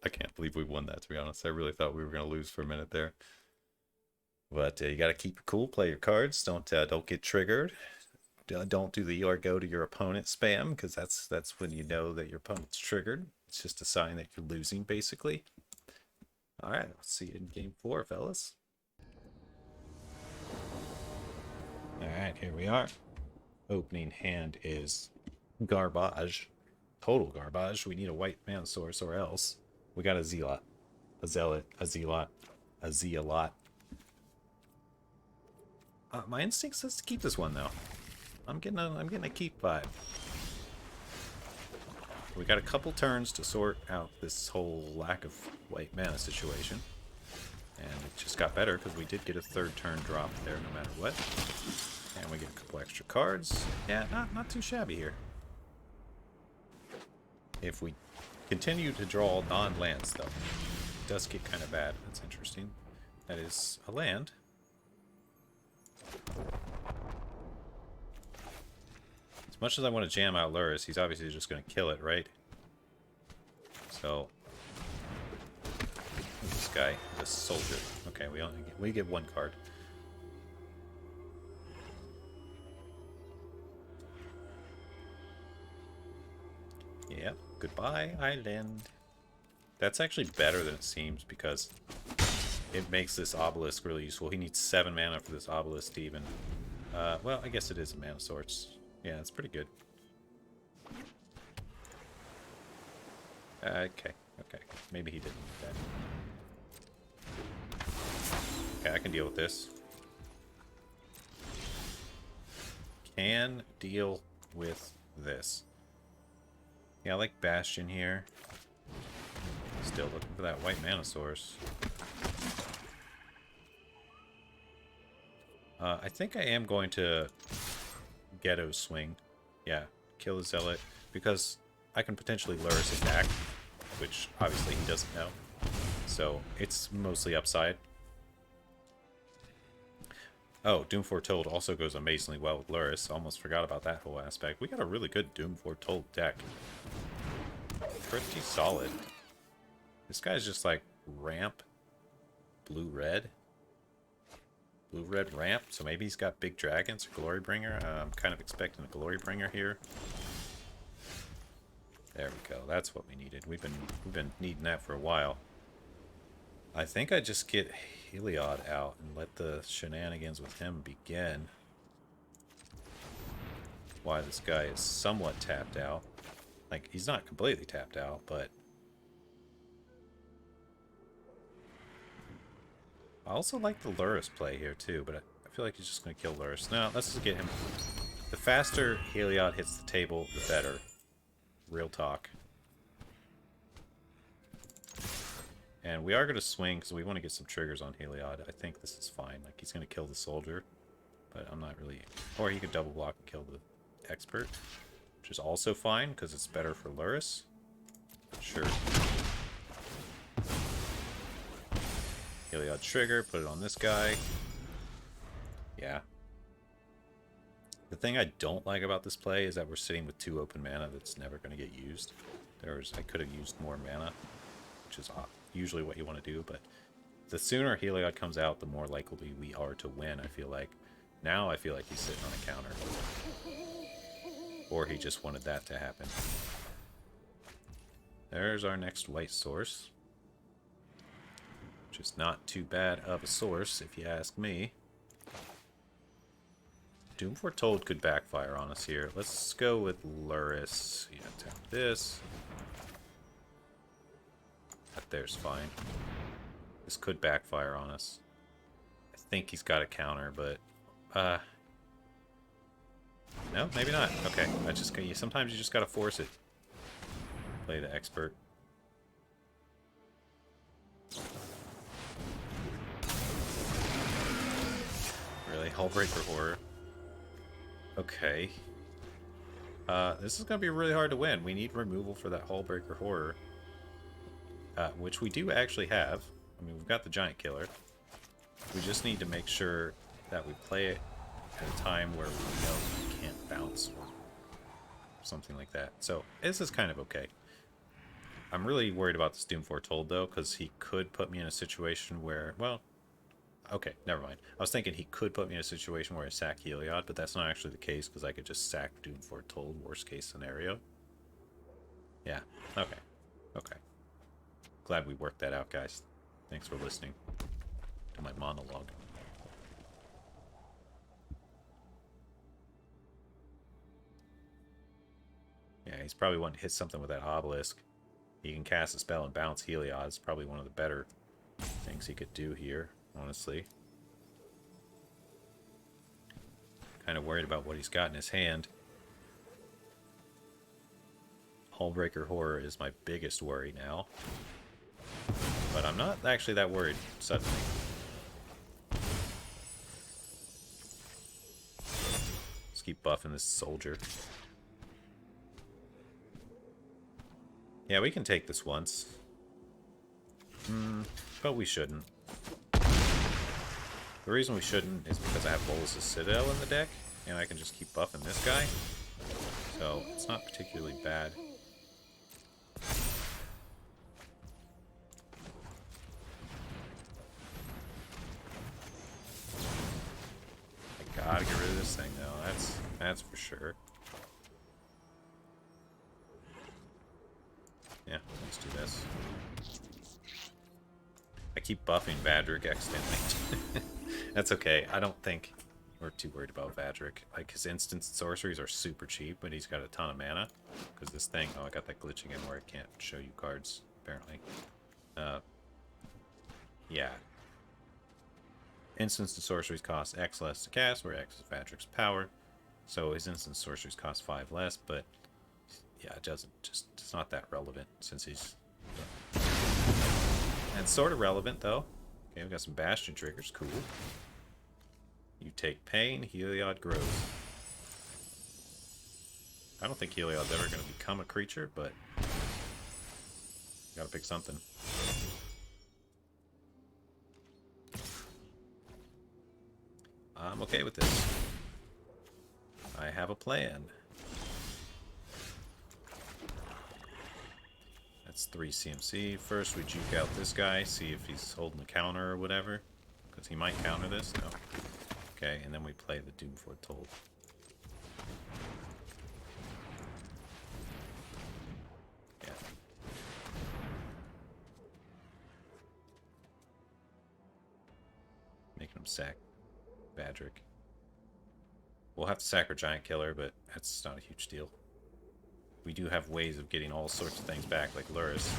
I can't believe we won that, to be honest. I really thought we were going to lose for a minute there. But you got to keep it cool. Play your cards. Don't get triggered. Don't do the or go to your opponent spam, because that's when you know that your opponent's triggered. It's just a sign that you're losing, basically. Alright, let's see you in game 4, fellas. Alright, here we are. Opening hand is garbage. Total garbage. We need a white mana source or else. We got a Zealot. A Zealot. A Zealot. A Zealot. My instinct says to keep this one, though. I'm getting a keep vibe. We got a couple turns to sort out this whole lack of white mana situation. And it just got better because we did get a third turn drop there no matter what. And we get a couple extra cards. Yeah, not too shabby here. If we continue to draw non-lands, though, it does get kind of bad. That's interesting. That is a land. As much as I want to jam out Luris, he's obviously just going to kill it, right? So, this guy, the soldier. Okay, we get one card. Yeah, goodbye, island. That's actually better than it seems because it makes this obelisk really useful. He needs 7 mana for this obelisk to even... well, I guess it is a mana source. Yeah, it's pretty good. Okay. Maybe he didn't need that. Okay, I can deal with this. Can deal with this. Yeah, I like Bastion here. Still looking for that white mana source. I think I am going to Ghetto Swing. Yeah, kill the Zealot. Because I can potentially Luris it back, which obviously he doesn't know. So it's mostly upside. Oh, Doom Foretold also goes amazingly well with Luris. Almost forgot about that whole aspect. We got a really good Doom Foretold deck. Pretty solid. This guy's just like ramp, blue-red. Blue-red ramp, so maybe he's got big dragons or Glorybringer. I'm kind of expecting a Glorybringer here. There we go. That's what we needed. We've been needing that for a while. I think I just get Heliod out and let the shenanigans with him begin. Why this guy is somewhat tapped out. Like, he's not completely tapped out, but... I also like the Luris play here, too, but I feel like he's just going to kill Luris. No, let's just get him... The faster Heliod hits the table, the better. Real talk. And we are going to swing, because we want to get some triggers on Heliod. I think this is fine. Like, he's going to kill the soldier, but I'm not really... Or he could double block and kill the expert, which is also fine, because it's better for Luris. Sure. Heliod trigger, put it on this guy. Yeah. The thing I don't like about this play is that we're sitting with 2 open mana that's never going to get used. I could have used more mana, which is usually what you want to do, but the sooner Heliod comes out, the more likely we are to win, I feel like. Now I feel like he's sitting on a counter. Or he just wanted that to happen. There's our next white source. Which is not too bad of a source, if you ask me. Doom Foretold could backfire on us here. Let's go with Luris. Yeah, tap this. That there's fine. This could backfire on us. I think he's got a counter, but... No, maybe not. Okay, sometimes you just gotta force it. Play the expert. Really? Hullbreaker Horror. Okay. This is going to be really hard to win. We need removal for that Hullbreaker Horror. Which we do actually have. I mean, we've got the Giant Killer. We just need to make sure that we play it at a time where we know we can't bounce or something like that. So, this is kind of okay. I'm really worried about this Doom Foretold, though, because he could put me in a situation where, well... Okay, never mind. I was thinking he could put me in a situation where I sack Heliod, but that's not actually the case, because I could just sack Doom Foretold, worst case scenario. Yeah, okay. Okay. Glad we worked that out, guys. Thanks for listening to my monologue. Yeah, he's probably wanting to hit something with that obelisk. He can cast a spell and bounce Heliod. It's probably one of the better things he could do here, honestly. Kind of worried about what he's got in his hand. Hullbreaker Horror is my biggest worry now. But I'm not actually that worried suddenly. Let's keep buffing this soldier. Yeah, we can take this once. But we shouldn't. The reason we shouldn't is because I have Bolas' Citadel in the deck, and I can just keep buffing this guy. So, it's not particularly bad. I gotta get rid of this thing, though. That's for sure. Yeah, let's do this. I keep buffing Vadric accidentally. That's okay. I don't think we're too worried about Vadric. Like, his instant sorceries are super cheap, but he's got a ton of mana. Because this thing... Oh, I got that glitch again where I can't show you cards, apparently. Yeah. Instant sorceries cost X less to cast, where X is Vadric's power. So his instant sorceries cost 5 less, but... Yeah, it doesn't just... It's not that relevant, since he's... And it's sort of relevant, though. Okay, we got some Bastion triggers. Cool. You take pain, Heliod grows. I don't think Heliod's ever going to become a creature, but... Gotta pick something. I'm okay with this. I have a plan. That's 3 CMC. First we juke out this guy, see if he's holding the counter or whatever. Because he might counter this. No. Okay, and then we play the Doom Foretold. Yeah. Making him sack Vadric. We'll have to sack our Giant Killer, but that's not a huge deal. We do have ways of getting all sorts of things back, like Luris.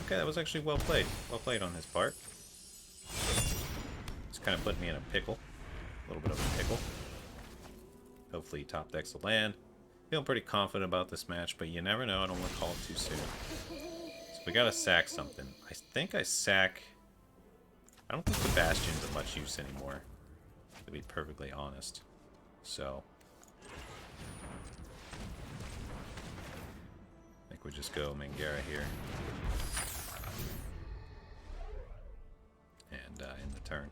Okay, that was actually well played. Well played on his part. It's kind of putting me in a pickle. A little bit of a pickle. Hopefully he top decks the land. Feeling pretty confident about this match, but you never know. I don't want to call it too soon. So we gotta sack something. I think I sack... I don't think the Bastion's of much use anymore, to be perfectly honest. So... I think we just go Mangara here. And in the turn.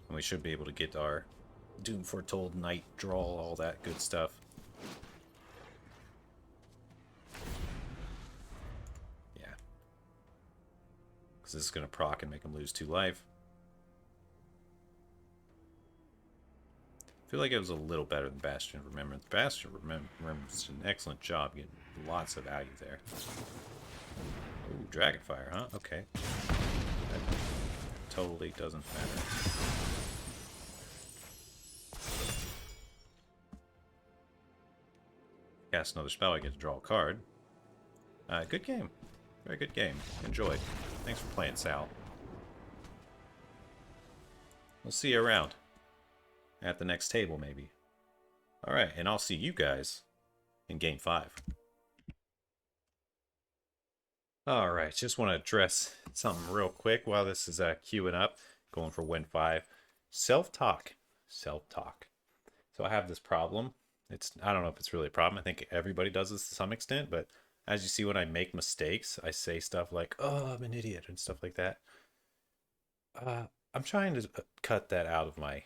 And we should be able to get our Doom Foretold, Night, draw, all that good stuff. Yeah. Because this is going to proc and make him lose 2 life. I feel like it was a little better than Bastion of Remembrance. Bastion of Remembrance did an excellent job getting lots of value there. Ooh, Dragonfire, huh? Okay. That totally doesn't matter. Cast another spell, I get to draw a card. Good game. Very good game. Enjoyed. Thanks for playing, Sal. We'll see you around. At the next table, maybe. Alright, and I'll see you guys in Game 5. Alright, just want to address something real quick while this is queuing up. Going for win 5. Self-talk. Self-talk. So I have this problem. I don't know if it's really a problem. I think everybody does this to some extent, but as you see when I make mistakes, I say stuff like, oh, I'm an idiot, and stuff like that. I'm trying to cut that out of my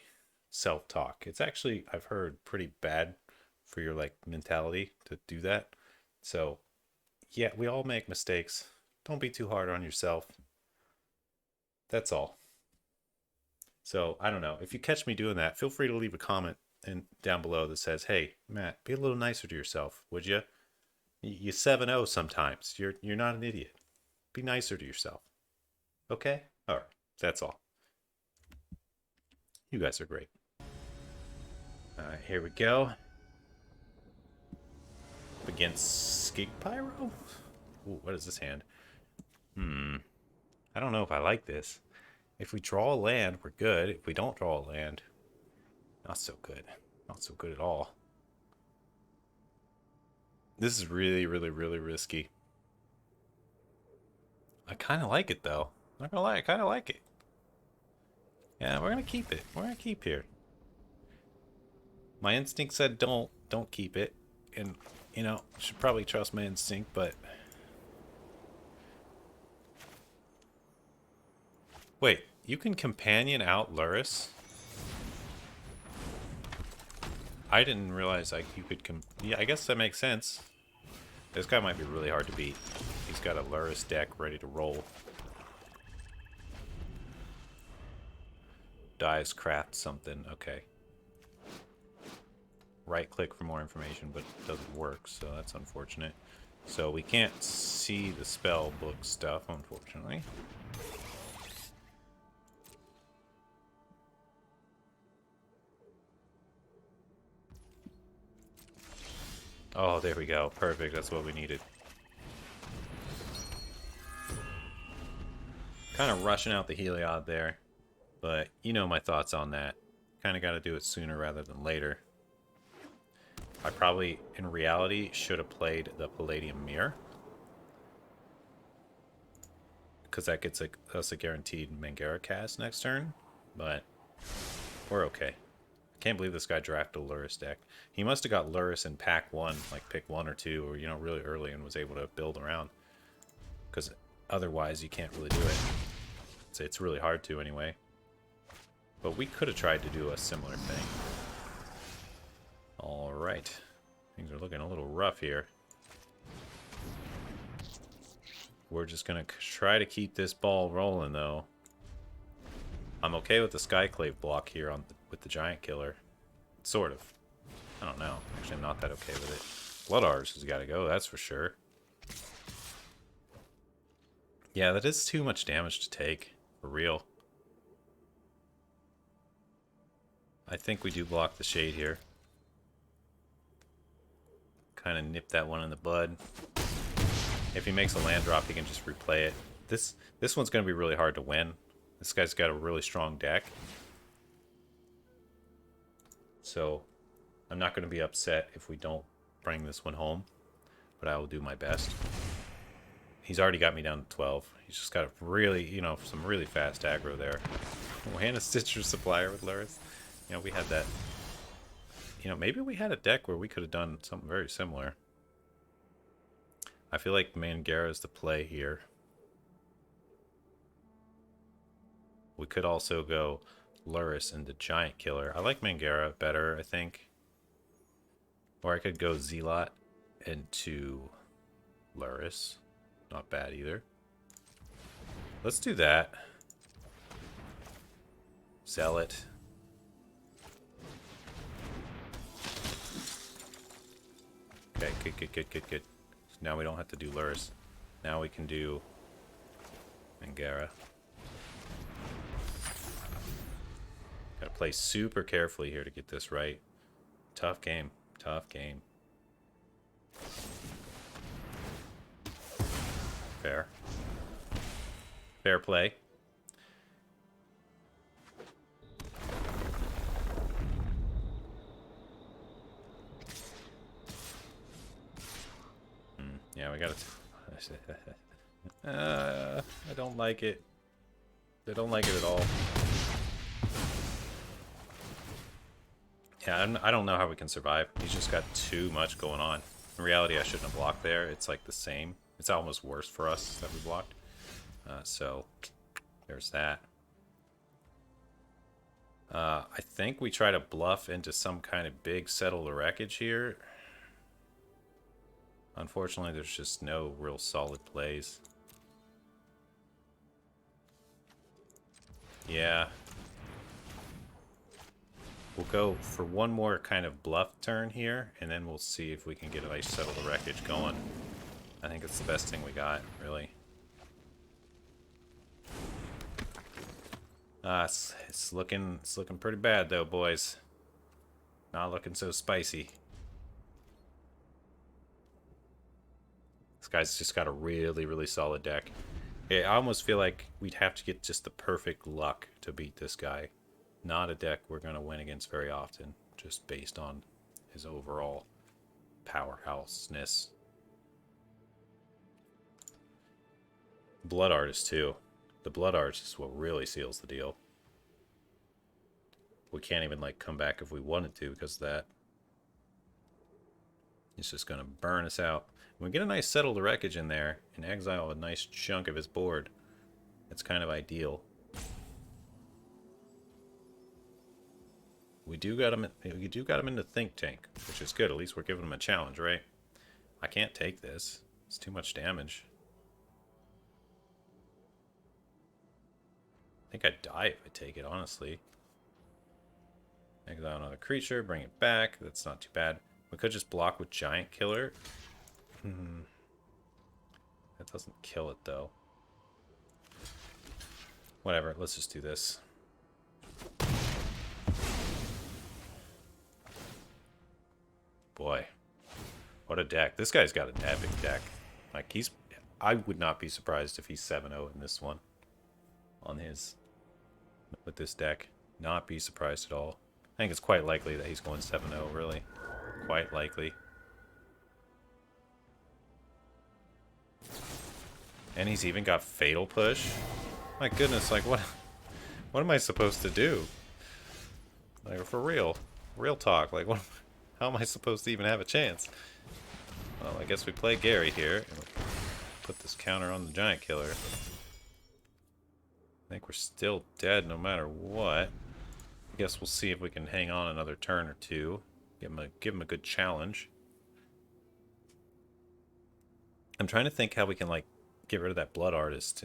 self-talk. It's actually, I've heard, pretty bad for your mentality to do that. So yeah, we all make mistakes. Don't be too hard on yourself. That's all. So I don't know, if you catch me doing that, feel free to leave a comment down below that says, hey Matt, be a little nicer to yourself, would you? You 7-0 sometimes. You're not an idiot. Be nicer to yourself. Okay? Alright, that's all. You guys are great. Alright, here we go. Up against Skig Pyro? Ooh, what is this hand? I don't know if I like this. If we draw a land, we're good. If we don't draw a land, not so good. Not so good at all. This is really, really, really risky. I kind of like it, though. I'm not gonna lie, I kind of like it. Yeah, we're gonna keep it. We're gonna keep here. My instinct said don't keep it, and You know, should probably trust my instinct, but... Wait, you can companion out Luris? I didn't realize like you could yeah, I guess that makes sense. This guy might be really hard to beat. He's got a Luris deck ready to roll. Dies craft something. Okay. Right click for more information, but it doesn't work, so that's unfortunate. So we can't see the spell book stuff, unfortunately. Oh, there we go. Perfect. That's what we needed. Kind of rushing out the Heliod there. But you know my thoughts on that. Kind of got to do it sooner rather than later. I probably, in reality, should have played the Palladium Mirror. Because that gets us a guaranteed Mangara cast next turn. But we're okay. Can't believe this guy drafted a Luris deck. He must have got Luris in pack 1, like pick 1 or 2, or, you know, really early and was able to build around. Because otherwise you can't really do it. It's really hard to anyway. But we could have tried to do a similar thing. Alright. Things are looking a little rough here. We're just going to try to keep this ball rolling, though. I'm okay with the Skyclave block here with the Giant Killer. Sort of. I don't know. Actually, I'm not that okay with it. Blood Arts has got to go, that's for sure. Yeah, that is too much damage to take. For real. I think we do block the Shade here. Kind of nip that one in the bud. If he makes a land drop, he can just replay it. This one's going to be really hard to win. This guy's got a really strong deck. So, I'm not going to be upset if we don't bring this one home. But I will do my best. He's already got me down to 12. He's just got a really, you know, some really fast aggro there. Oh, and a Stitcher Supplier with Luris. You know, we had that. You know, maybe we had a deck where we could have done something very similar. I feel like Mangara is the play here. We could also go Luris into Giant Killer. I like Mangara better, I think. Or I could go Zealot into Luris. Not bad either. Let's do that. Sell it. Okay, good. So now we don't have to do Luris. Now we can do Mangara. Gotta play super carefully here to get this right. Tough game. Tough game. Fair. Fair play. Yeah, we got it. I don't like it. I don't like it at all. Yeah, I don't know how we can survive. He's just got too much going on. In reality, I shouldn't have blocked there. It's like the same. It's almost worse for us that we blocked. So, there's that. I think we try to bluff into some kind of big settle the wreckage here. Unfortunately, there's just no real solid plays. Yeah. We'll go for one more kind of bluff turn here, and then we'll see if we can get a nice settle the wreckage going. I think it's the best thing we got, really. It's looking pretty bad though, boys. Not looking so spicy. This guy's just got a really, really solid deck. Yeah, I almost feel like we'd have to get just the perfect luck to beat this guy. Not a deck we're going to win against very often, just based on his overall powerhouseness. Blood Artist, too. The Blood Artist is what really seals the deal. We can't even, like, come back if we wanted to because of that. He's just going to burn us out. When we get a nice settled wreckage in there and exile a nice chunk of his board, that's kind of ideal. We do got him in the think tank, which is good. At least we're giving him a challenge, right? I can't take this. It's too much damage. I think I'd die if I take it, honestly. Exile another creature, bring it back. That's not too bad. We could just block with Giant Killer. That doesn't kill it, though. Whatever, let's just do this. Boy, what a deck. This guy's got an epic deck. Like, I would not be surprised if he's 7-0 in this one. On his... With this deck. Not be surprised at all. I think it's quite likely that he's going 7-0, really. Quite likely. And he's even got Fatal Push. My goodness, like, what am I supposed to do? Like, for real. Real talk. Like, how am I supposed to even have a chance? Well, I guess we play Gary here. And we'll put this counter on the Giant Killer. I think we're still dead no matter what. I guess we'll see if we can hang on another turn or two. Give him a good challenge. I'm trying to think how we can, like, get rid of that Blood Artist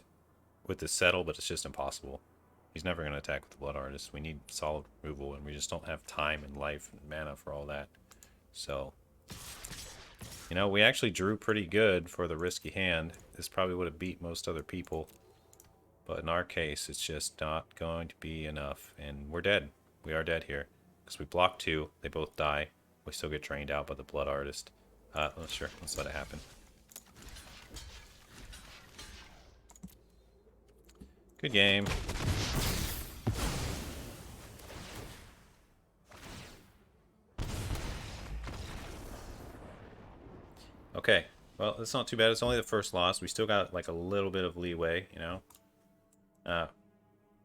with the Settle, but it's just impossible. He's never going to attack with the Blood Artist. We need solid removal, and we just don't have time and life and mana for all that. So, you know, we actually drew pretty good for the risky hand. This probably would have beat most other people. But in our case, it's just not going to be enough. And we're dead. We are dead here. Because we block 2. They both die. We still get drained out by the Blood Artist. Sure. Let's let it happen. Good game. Okay. Well, it's not too bad. It's only the first loss. We still got like a little bit of leeway, you know,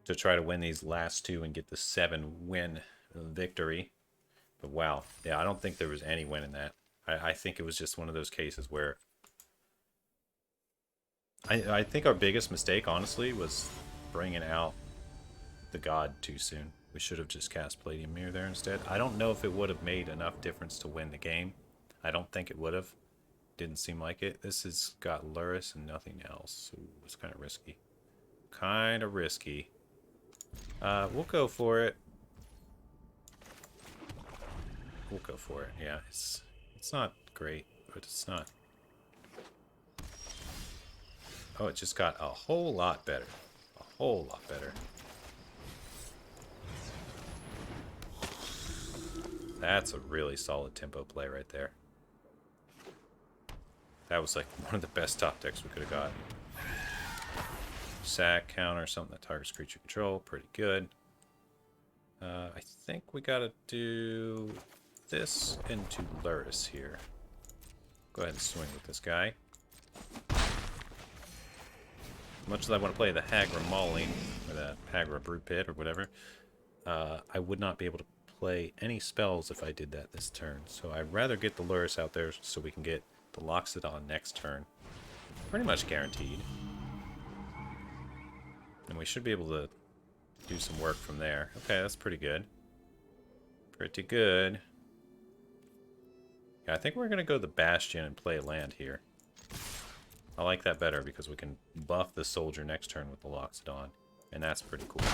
to try to win these last 2 and get the 7-win victory. But wow. Yeah, I don't think there was any win in that. I think it was just one of those cases where I think our biggest mistake, honestly, was bringing out the god too soon. We should have just cast Palladium Mirror there instead. I don't know if it would have made enough difference to win the game. I don't think it would have. Didn't seem like it. This has got Luris and nothing else. Ooh, it's kind of risky. Kind of risky. We'll go for it. We'll go for it. Yeah, it's not great, but it's not. Oh, it just got a whole lot better. A whole lot better. That's a really solid tempo play right there. That was like one of the best top decks we could have got. Sack counter, something that targets creature control, pretty good. I think we gotta do this into Luris here. Go ahead and swing with this guy. Much as I want to play the Hagra Mauling, or the Hagra Brute Pit, or whatever, I would not be able to play any spells if I did that this turn. So I'd rather get the Luris out there so we can get the Loxodon next turn. Pretty much guaranteed. And we should be able to do some work from there. Okay, that's pretty good. Pretty good. Yeah, I think we're going to go the Bastion and play land here. I like that better because we can buff the soldier next turn with the Loxodon. And that's pretty cool.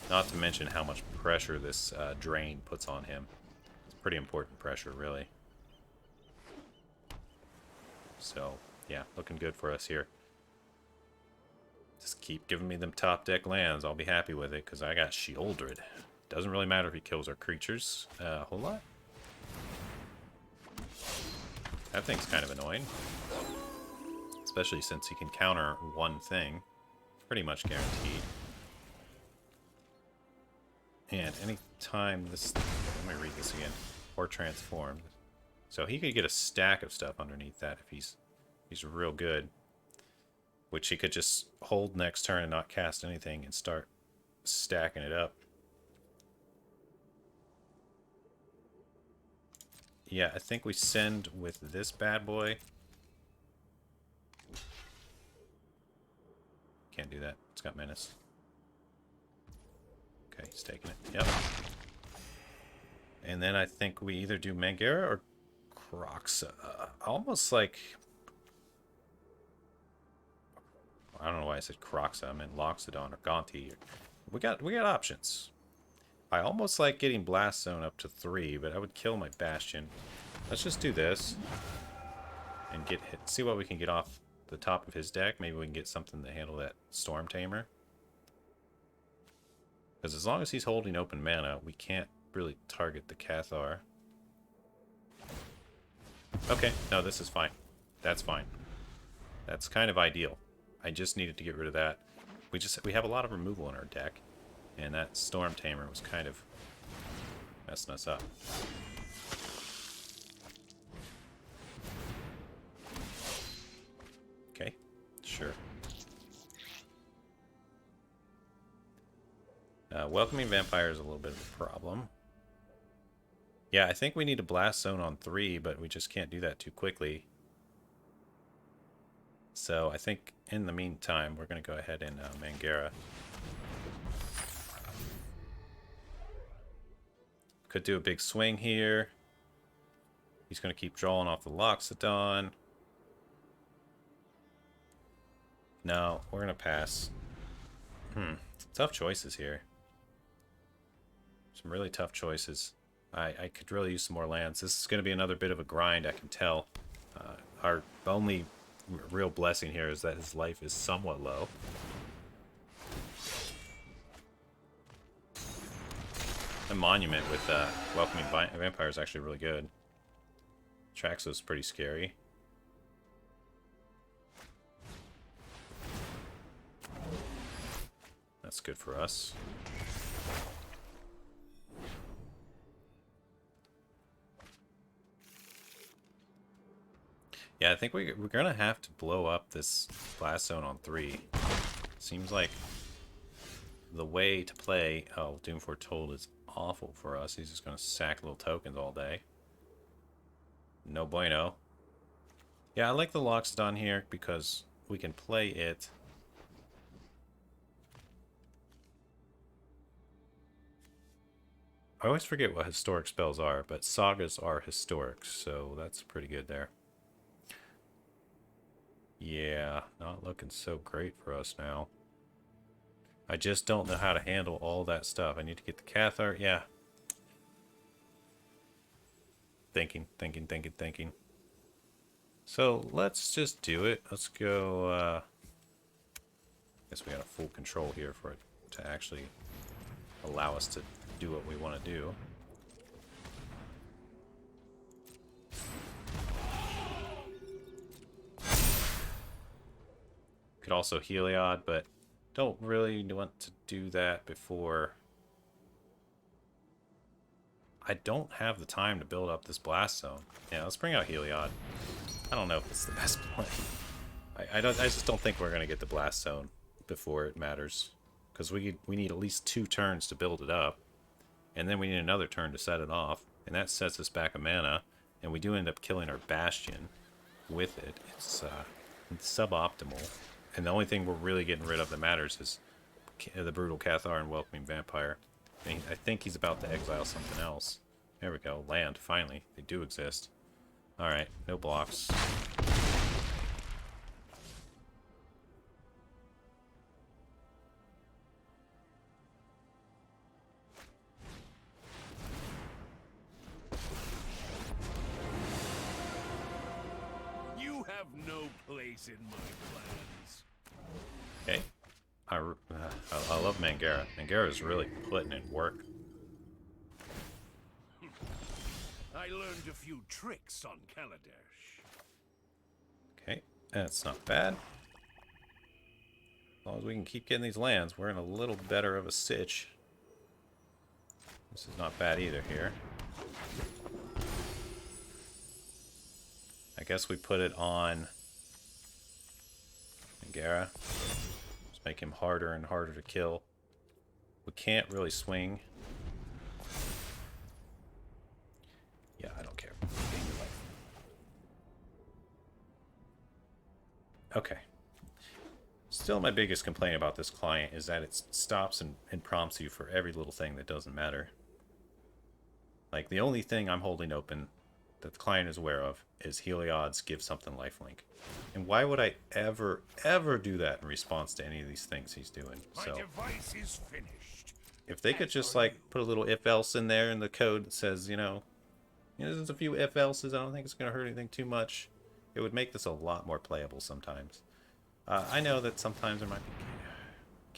Not to mention how much pressure this drain puts on him. It's pretty important pressure, really. So, yeah, looking good for us here. Just keep giving me them top deck lands. I'll be happy with it because I got Sheoldred. Doesn't really matter if he kills our creatures a whole lot. That thing's kind of annoying. Especially since he can counter one thing. Pretty much guaranteed. And any time this... Let me read this again. Or transformed. So he could get a stack of stuff underneath that if he's real good. Which he could just hold next turn and not cast anything and start stacking it up. Yeah, I think we send with this bad boy. Can't do that. It's got menace. Okay, he's taking it. Yep. And then I think we either do Mangara or Croxa. Almost like... I don't know why I said Croxa. I meant Loxodon or Gonti. We got options. I almost like getting Blast Zone up to 3, but I would kill my Bastion. Let's just do this. And get hit. See what we can get off the top of his deck. Maybe we can get something to handle that Storm Tamer. Because as long as he's holding open mana, we can't really target the Cathar. Okay, no, this is fine. That's fine. That's kind of ideal. I just needed to get rid of that. We have a lot of removal in our deck, and that Storm Tamer was kind of messing us up. Okay, sure. Welcoming Vampire is a little bit of a problem. Yeah, I think we need a Blast Zone on 3, but we just can't do that too quickly. So I think in the meantime, we're going to go ahead and Mangara. Could do a big swing here. He's going to keep drawing off the Loxodon. No, we're going to pass. Tough choices here. Some really tough choices. I could really use some more lands. This is going to be another bit of a grind, I can tell. Our only real blessing here is that his life is somewhat low. The Monument with Welcoming Vampire is actually really good. Traxos pretty scary. That's good for us. Yeah, I think we're going to have to blow up this Blast Zone on 3. Seems like the way to play... Oh, Doom Foretold is awful for us. He's just going to sack little tokens all day. No bueno. Yeah, I like the Loxodon here because we can play it... I always forget what historic spells are, but sagas are historic, so that's pretty good there. Yeah, not looking so great for us now. I just don't know how to handle all that stuff. I need to get the Cathar. Yeah. Thinking. So let's just do it. Let's go. I guess we got a full control here for it to actually allow us to do what we want to do. Could also Heliod, but don't really want to do that before. I don't have the time to build up this Blast Zone. Yeah, let's bring out Heliod. I don't know if it's the best play. I just don't think we're going to get the Blast Zone before it matters. Because we need at least 2 turns to build it up. And then we need another turn to set it off. And that sets us back a mana. And we do end up killing our Bastion with it. It's suboptimal. And the only thing we're really getting rid of that matters is the Brutal Cathar and Welcoming Vampire. I think he's about to exile something else. There we go. Land, finally. They do exist. Alright, no blocks. You have no place in my plans. Okay. I love Mangara. Mangara is really putting in work. I learned a few tricks on Kaladesh. Okay, that's not bad. As long as we can keep getting these lands, we're in a little better of a sitch. This is not bad either here. I guess we put it on Mangara. Just make him harder and harder to kill. We can't really swing. Yeah, I don't care. Okay. Still, my biggest complaint about this client is that it stops and prompts you for every little thing that doesn't matter. Like, the only thing I'm holding open that the client is aware of is Heliod's give something lifelink. And why would I ever do that in response to any of these things he's doing? So, My device is finished. if they could just, like, put a little if-else in there in the code that says, you know, there's a few if-elses, I don't think it's going to hurt anything too much. It would make this a lot more playable sometimes. I know that sometimes there might be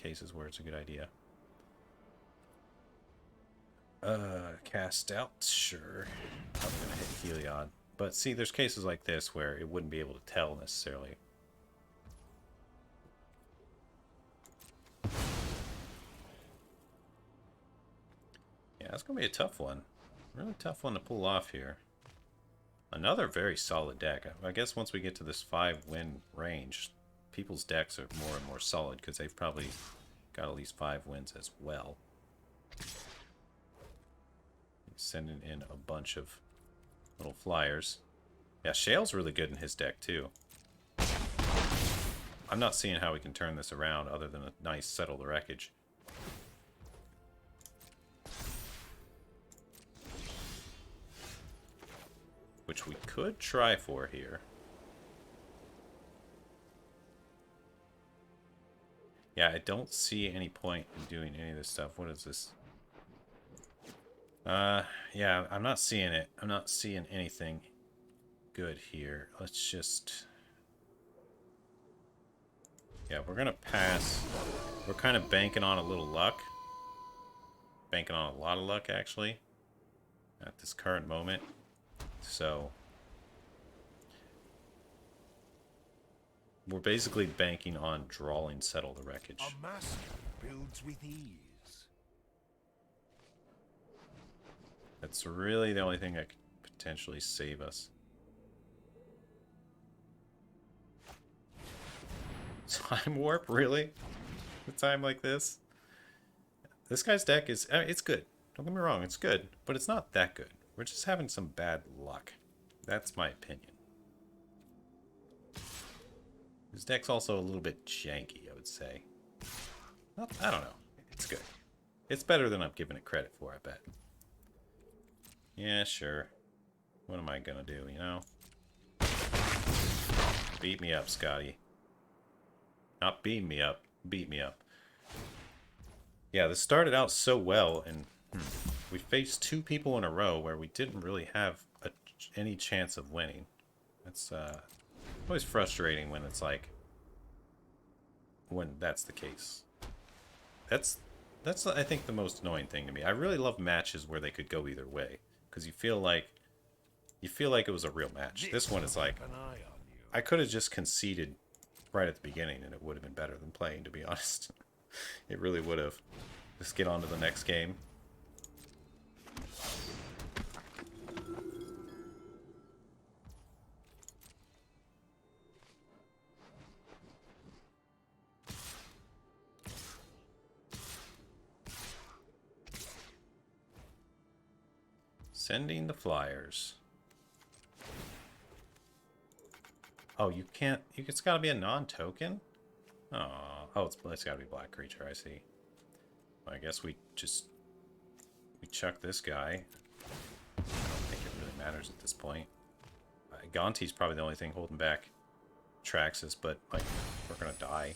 cases where it's a good idea. Cast out, sure. I'm gonna hit Heliod. But see, there's cases like this where it wouldn't be able to tell necessarily. Yeah, that's gonna be a tough one. Really tough one to pull off here. Another very solid deck. I guess once we get to this 5-win range, people's decks are more and more solid because they've probably got at least 5 wins as well. Sending in a bunch of little flyers. Yeah, Shale's really good in his deck too. I'm not seeing how we can turn this around other than a nice Settle the Wreckage. Which we could try for here. Yeah, I don't see any point in doing any of this stuff. What is this? Yeah, I'm not seeing it. I'm not seeing anything good here. Let's just... Yeah, we're gonna pass. We're kind of banking on a little luck. Banking on a lot of luck, actually, at this current moment. So... we're basically banking on drawing Settle the Wreckage. A master builds with ease. That's really the only thing that could potentially save us. Time Warp, really? A time like this? This guy's deck is... it's good. Don't get me wrong, it's good. But it's not that good. We're just having some bad luck. That's my opinion. His deck's also a little bit janky, I would say. Well, I don't know. It's good. It's better than I'm giving it credit for, I bet. Yeah, sure. What am I gonna do, you know? Beat me up, Scotty. Not beam me up. Beat me up. Yeah, this started out so well, and we faced 2 people in a row where we didn't really have any chance of winning. That's always frustrating when it's like... when that's the case. That's I think the most annoying thing to me. I really love matches where they could go either way. Because you feel like it was a real match. This one is like, I could have just conceded right at the beginning and it would have been better than playing, to be honest. It really would have. Just get on to the next game. Sending the flyers. Oh, you can't... it's gotta be a non-token? Oh, it's gotta be black creature, I see. Well, I guess we chuck this guy. I don't think it really matters at this point. Gonti's probably the only thing holding back Traxxas, but, like, we're gonna die.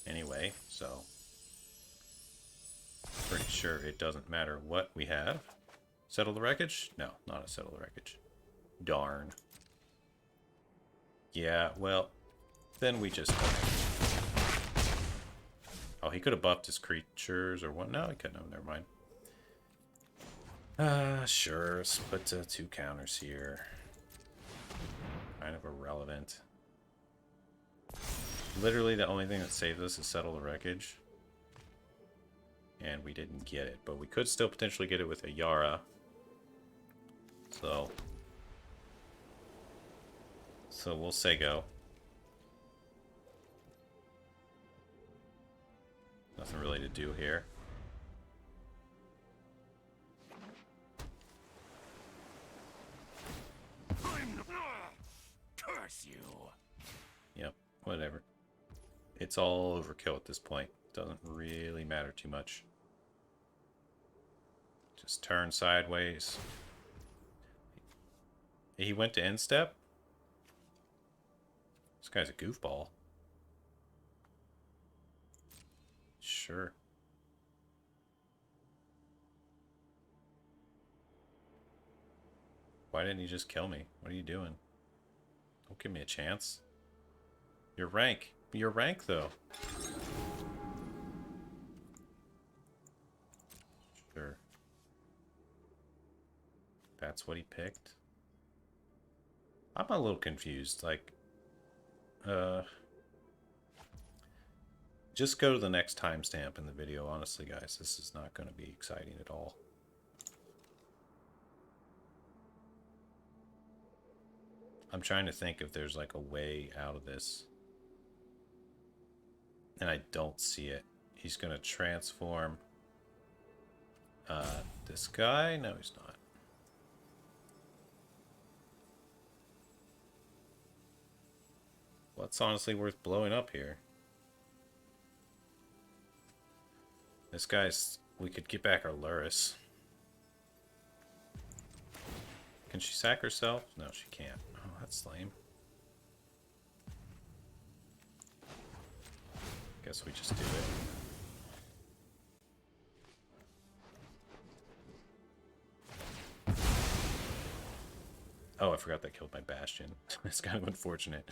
Anyway, so... pretty sure it doesn't matter what we have. Settle the Wreckage? No, not a Settle the Wreckage. Darn. Yeah, well, then we just... oh, he could have buffed his creatures or what? No, he couldn't have. Never mind. Sure. Let's put 2 counters here. Kind of irrelevant. Literally the only thing that saved us is Settle the Wreckage. And we didn't get it, but we could still potentially get it with a Yara. So we'll say go. Nothing really to do here. Curse you. Yep, whatever. It's all overkill at this point. Doesn't really matter too much. Just turn sideways. He went to end step? This guy's a goofball. Sure. Why didn't he just kill me? What are you doing? Don't give me a chance. Your rank. Your rank, though. Sure. That's what he picked. I'm a little confused. Like, just go to the next timestamp in the video, honestly, guys. This is not going to be exciting at all. I'm trying to think if there's like a way out of this. And I don't see it. He's going to transform this guy. No, he's not. What's honestly worth blowing up here? This guy's... We could get back our Luris. Can she sack herself? No, she can't. Oh, that's lame. Guess we just do it. Oh, I forgot that killed my Bastion. It's kind of unfortunate.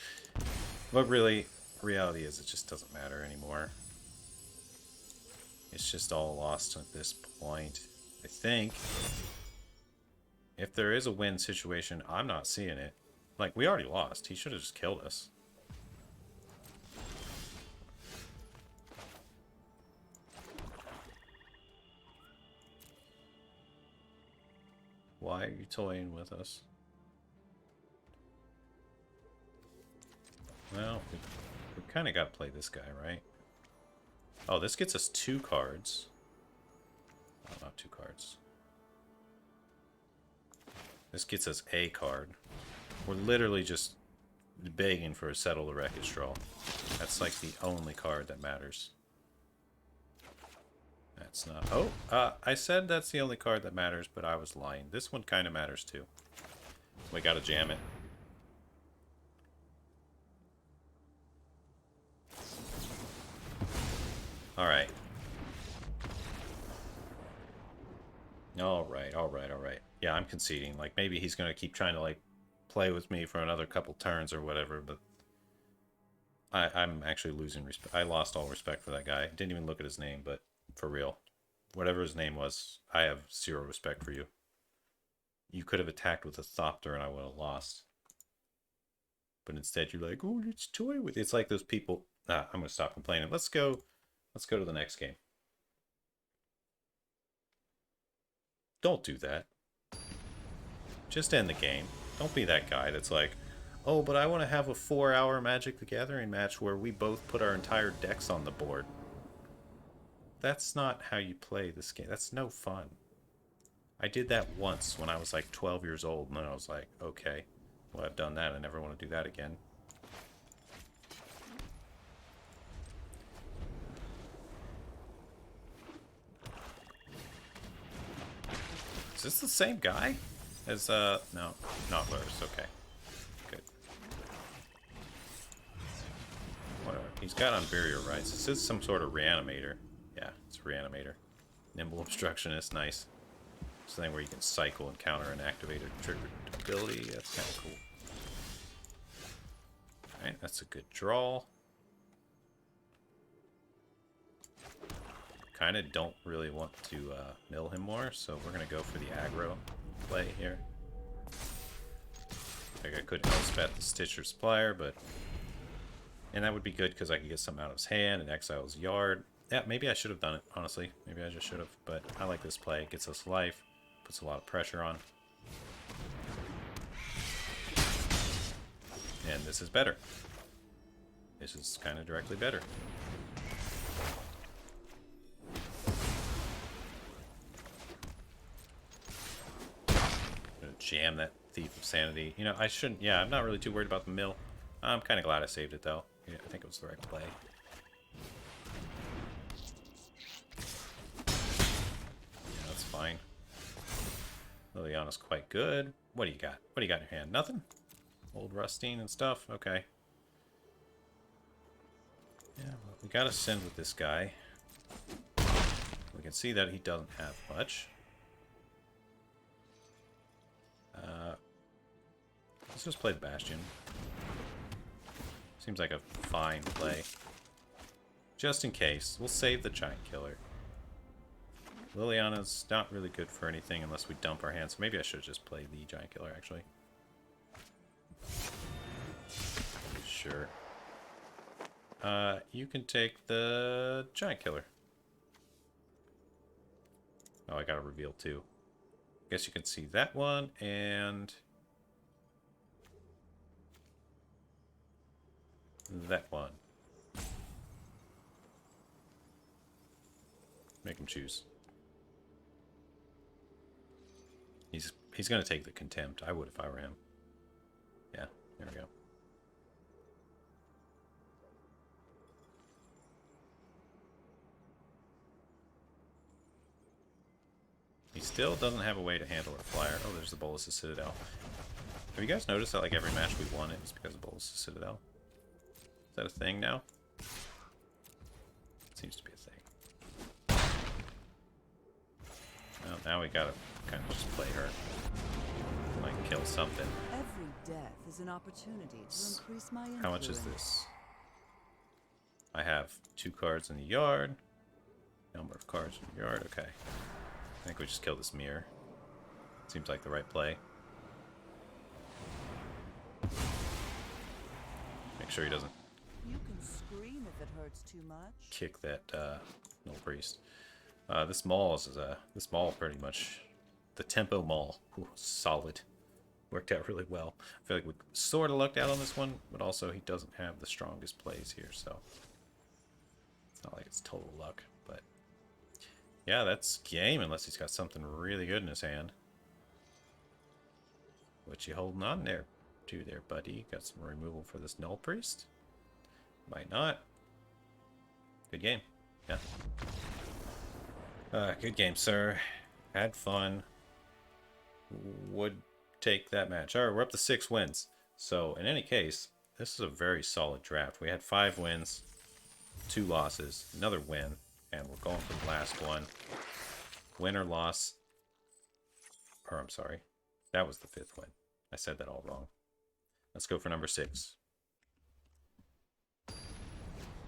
But really, reality is it just doesn't matter anymore. It's just all lost at this point. I think if there is a win situation, I'm not seeing it. Like, we already lost. He should have just killed us. Why are you toying with us? Well, we kind of got to play this guy, right? Oh, this gets us 2 cards. Oh, not 2 cards. This gets us a card. We're literally just begging for a Settle the Wreckage draw. That's like the only card that matters. That's not... Oh, I said that's the only card that matters, but I was lying. This one kind of matters too. We gotta jam it. Alright. Alright. Yeah, I'm conceding. Like, maybe he's gonna keep trying to, like, play with me for another couple turns or whatever, but... I'm actually losing respect. I lost all respect for that guy. Didn't even look at his name, but for real. Whatever his name was, I have 0 respect for you. You could have attacked with a Thopter and I would have lost. But instead you're like, oh, let's toy with it. It's like those people... I'm gonna stop complaining. Let's go to the next game. Don't do that. Just end the game. Don't be that guy that's like, oh, but I want to have a 4-hour Magic the Gathering match where we both put our entire decks on the board. That's not how you play this game. That's no fun. I did that once when I was like 12 years old, and then I was like, okay, well, I've done that. I never want to do that again. Is this the same guy as, no, not Luris, okay. Good. Whatever. He's got Unburial Rights. This is some sort of Reanimator. Yeah, it's a Reanimator. Nimble Obstructionist, nice. Something where you can cycle and counter an activated triggered ability. That's kind of cool. Alright, that's a good draw. Kind of don't really want to mill him more, so we're going to go for the aggro play here. Like I could Elspeth the Stitcher Supplier, but... And that would be good because I could get something out of his hand and exile his yard. Yeah, maybe I should have done it, honestly. Maybe I just should have, but I like this play. It gets us life, puts a lot of pressure on. And this is better. This is kind of directly better. Jam that Thief of Sanity. You know, I shouldn't... Yeah, I'm not really too worried about the mill. I'm kind of glad I saved it, though. Yeah, I think it was the right play. Yeah, that's fine. Liliana's quite good. What do you got? What do you got in your hand? Nothing? Old Rustine and stuff? Okay. Yeah, well, we gotta send with this guy. We can see that he doesn't have much. Let's just play the Bastion. Seems like a fine play. Just in case. We'll save the Giant Killer. Liliana's not really good for anything unless we dump our hands. So maybe I should just play the Giant Killer, actually. Sure. You can take the Giant Killer. Oh, I gotta reveal two. Guess you can see that one, and that one. Make him choose. He's gonna take the Contempt. I would if I were him. Yeah, there we go. He still doesn't have a way to handle our flyer. Oh, there's the Bolas' Citadel. Have you guys noticed that like every match we won it was because of Bolas' Citadel? Is that a thing now? Seems to be a thing. Well, now we gotta kind of just play her. Like, kill something. Every death is an opportunity to increase my influence. How much is this? I have 2 cards in the yard. Number of cards in the yard, okay. I think we just kill this mirror. Seems like the right play. Make sure he doesn't You can scream if it hurts too much. kick that Null Priest. This Maul is this Maul pretty much the tempo Maul. Ooh, solid. Worked out really well. I feel like we sort of lucked out on this one, but also he doesn't have the strongest plays here, so it's not like it's total luck. But yeah, that's game unless he's got something really good in his hand. What you holding on there to there, buddy? Got some removal for this Null Priest? Might not. Good game. Yeah. Good game, sir. Had fun. Would take that match. Alright, we're up to 6 wins. So, in any case, this is a very solid draft. We had 5 wins, 2 losses, another win, and we're going for the last one. Win or loss. Or, I'm sorry. That was the 5th win. I said that all wrong. Let's go for number 6.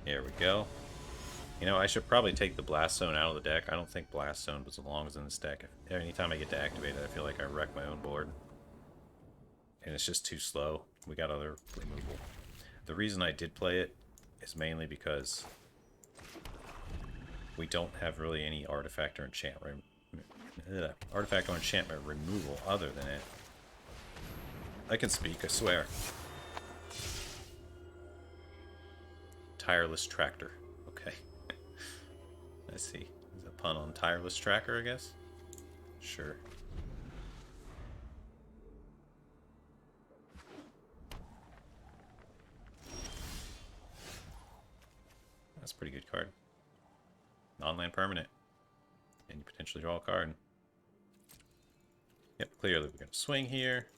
Here we go. You know, I should probably take the Blast Zone out of the deck. I don't think Blast Zone belongs in this deck. Anytime I get to activate it, I feel like I wreck my own board. And it's just too slow. We got other removal. The reason I did play it is mainly because we don't have really any artifact or enchantment removal other than it. I can speak, I swear. Tireless Tractor. Okay. I see. Is a pun on Tireless Tracker, I guess? Sure. That's a pretty good card. Non-land permanent. And you potentially draw a card. Yep, clearly we're going to swing here.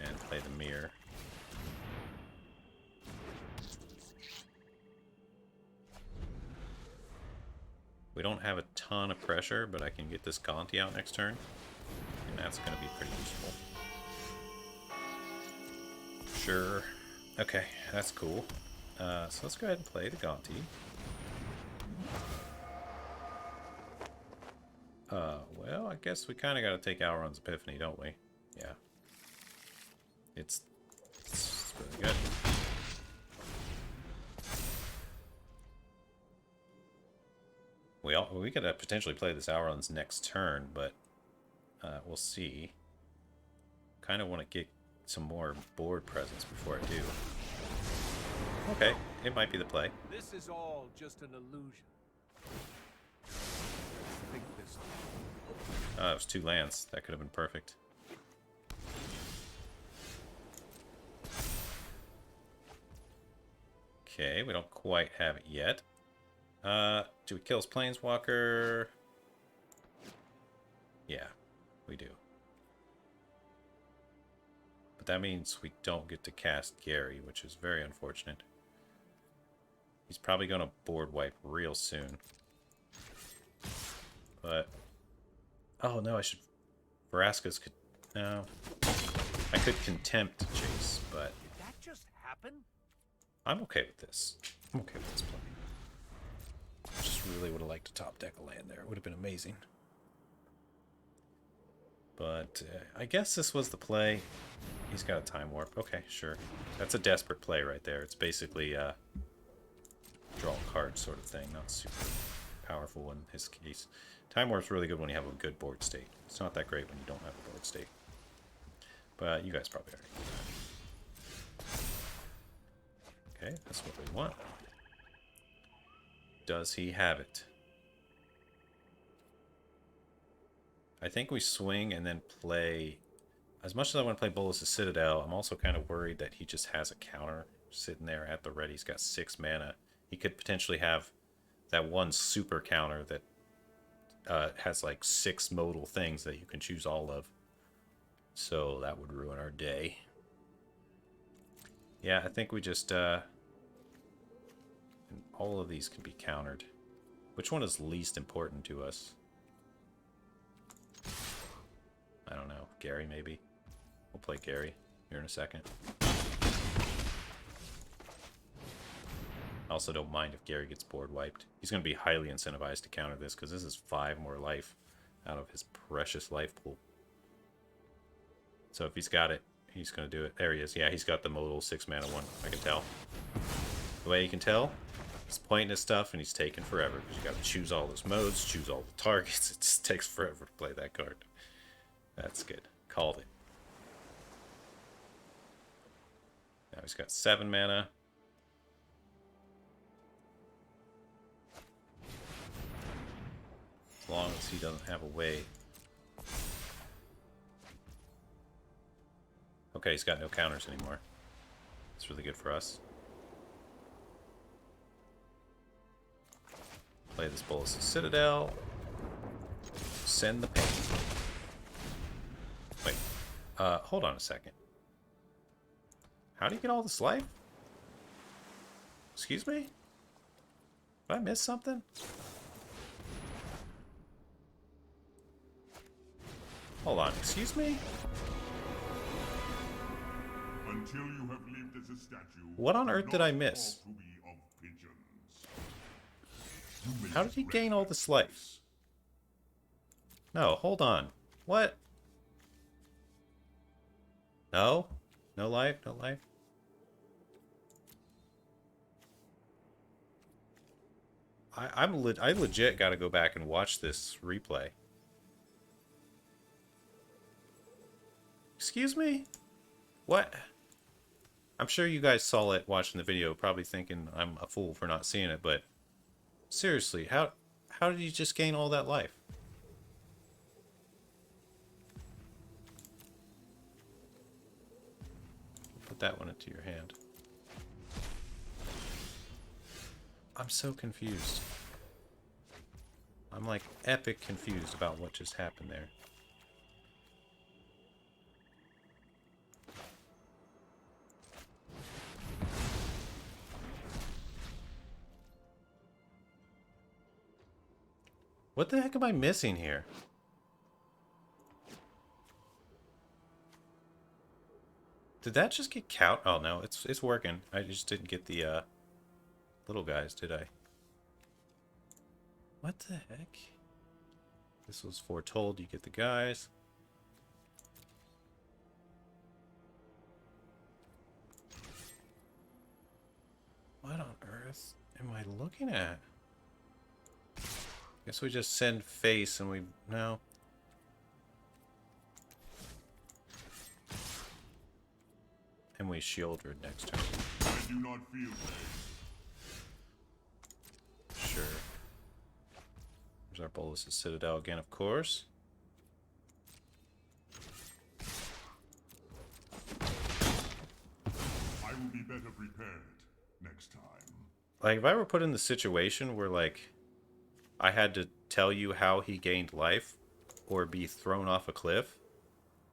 And play the mirror. We don't have a ton of pressure, but I can get this Gonti out next turn. And that's going to be pretty useful. Sure. Okay, that's cool. So let's go ahead and play the Gonti. Well, I guess we kind of got to take Alron's Epiphany, don't we? Yeah. It's really good. We could potentially play this Auron's next turn, but we'll see. Kind of want to get some more board presence before I do. Okay, it might be the play. This is all just an illusion. Think this. It was 2 lands. That could have been perfect. Okay, we don't quite have it yet. Do we kill his Planeswalker? Yeah, we do. But that means we don't get to cast Gary, which is very unfortunate. He's probably going to board wipe real soon. But... oh, no, I should... Verascas could... no. I could Contempt Chase, but... Did that just happen? I'm okay with this. I'm okay with this play. I just really would have liked to top deck a land there. It would have been amazing. But I guess this was the play. He's got a Time Warp. Okay, sure. That's a desperate play right there. It's basically draw a card sort of thing. Not super powerful in his case. Time Warp's really good when you have a good board state. It's not that great when you don't have a board state. But you guys probably already know that. Okay, that's what we want. Does he have it? I think we swing and then play... as much as I want to play Bolas' Citadel, I'm also kind of worried that he just has a counter sitting there at the ready. He's got 6 mana. He could potentially have that one super counter that has like 6 modal things that you can choose all of. So that would ruin our day. Yeah, I think we just... and all of these can be countered. Which one is least important to us? I don't know. Gary, maybe? We'll play Gary here in a second. I also don't mind if Gary gets board wiped. He's going to be highly incentivized to counter this, because this is 5 more life out of his precious life pool. So if he's got it, he's going to do it. There he is. Yeah, he's got the modal 6 mana one. I can tell. The way you can tell, he's pointing his stuff and he's taking forever, because you got to choose all those modes, choose all the targets. It just takes forever to play that card. That's good. Called it. Now he's got 7 mana. As long as he doesn't have a way. Okay, he's got no counters anymore. That's really good for us. Play this Bolas' Citadel. Send the pain. Wait. Hold on a second. How do you get all this life? Excuse me? Did I miss something? Hold on, excuse me? Until you have lived as a statue, What on earth did I miss? to be of pigeons. How did he gain all this life? No, hold on. What? No? No life? No life? I legit gotta go back and watch this replay. Excuse me? What? I'm sure you guys saw it watching the video, probably thinking I'm a fool for not seeing it, but seriously, how did you just gain all that life? Put that one into your hand. I'm so confused. I'm like epic confused about what just happened there. What the heck am I missing here? Did that just get count? Oh no, it's working. I just didn't get the little guys, did I? What the heck? This was foretold. You get the guys. What on earth am I looking at? Guess we just send face and we... no. And we Shieldred next turn. I do not feel pain. Sure. There's our Bolas' Citadel again, of course. I will be better prepared. Next time. Like, if I were put in the situation where, like, I had to tell you how he gained life or be thrown off a cliff,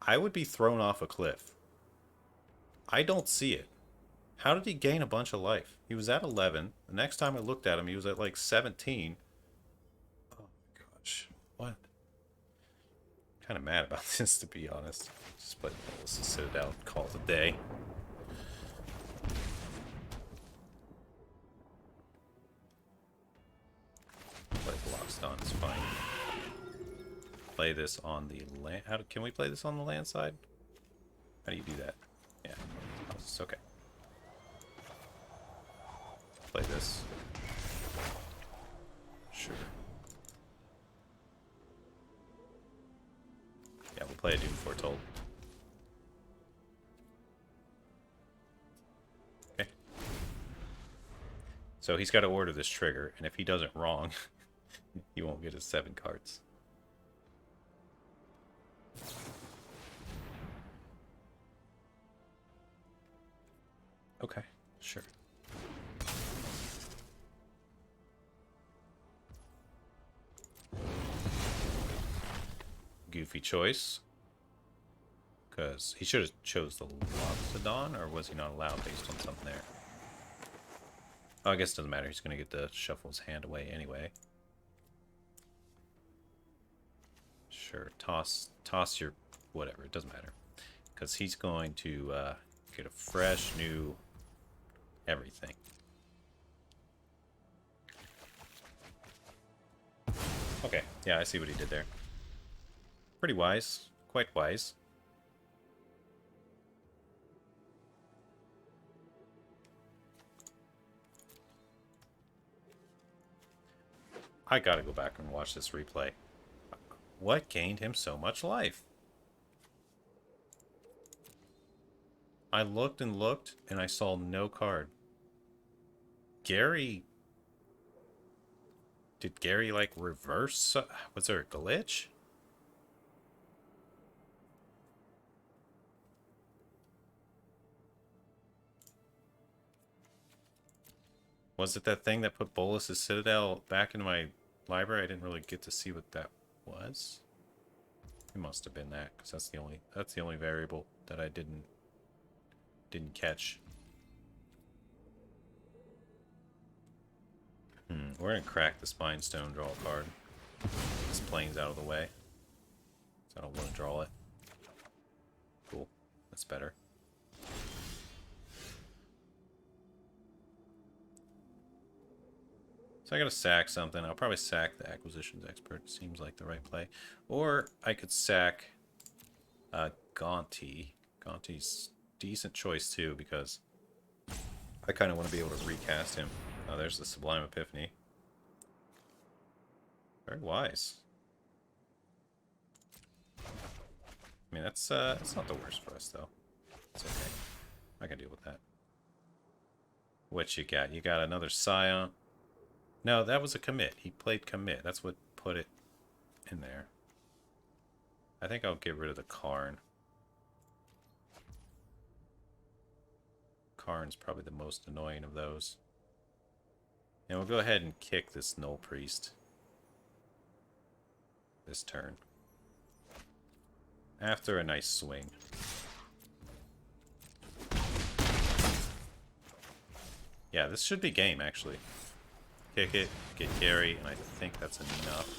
I would be thrown off a cliff. I don't see it. How did he gain a bunch of life? He was at 11. The next time I looked at him, he was at, like, 17. Oh, my gosh. What? Kind of mad about this, to be honest. Just play Bolas Citadel and call it a day. Play blocks done, it's fine. Play this on the land. Can we play this on the land side? How do you do that? Yeah, it's okay. Play this. Sure. Yeah, we'll play a Doom Foretold. Okay. So he's got to order this trigger, and if he does it wrong, he won't get his 7 cards. Okay, sure. Goofy choice. Because he should have chose the Loxodon, or was he not allowed based on something there? Oh, I guess it doesn't matter. He's going to get to shuffle his hand away anyway. Sure, toss your whatever. It doesn't matter. Because he's going to get a fresh new everything. Okay, yeah, I see what he did there. Pretty wise. Quite wise. I gotta go back and watch this replay. What gained him so much life? I looked and looked, and I saw no card. Gary... Did Gary, like, reverse? Was there a glitch? Was it that thing that put Bolas' Citadel back into my library? I didn't really get to see what that was. It must have been that, because that's the only variable that I didn't catch. We're gonna crack the Spine Stone, draw a card. This plane's out of the way, so I don't want to draw it. Cool, that's better. So I gotta sack something. I'll probably sack the Acquisitions Expert. Seems like the right play. Or I could sack Gaunty. Gaunty's decent choice too, because I kind of want to be able to recast him. Oh, there's the Sublime Epiphany. Very wise. I mean, that's not the worst for us though. It's okay. I can deal with that. What you got? You got another Scion. No, that was a commit. He played commit. That's what put it in there. I think I'll get rid of the Karn. Karn's probably the most annoying of those. And we'll go ahead and kick this Null Priest this turn. After a nice swing. Yeah, this should be game, actually. Kick it, get Gary, and I think that's enough.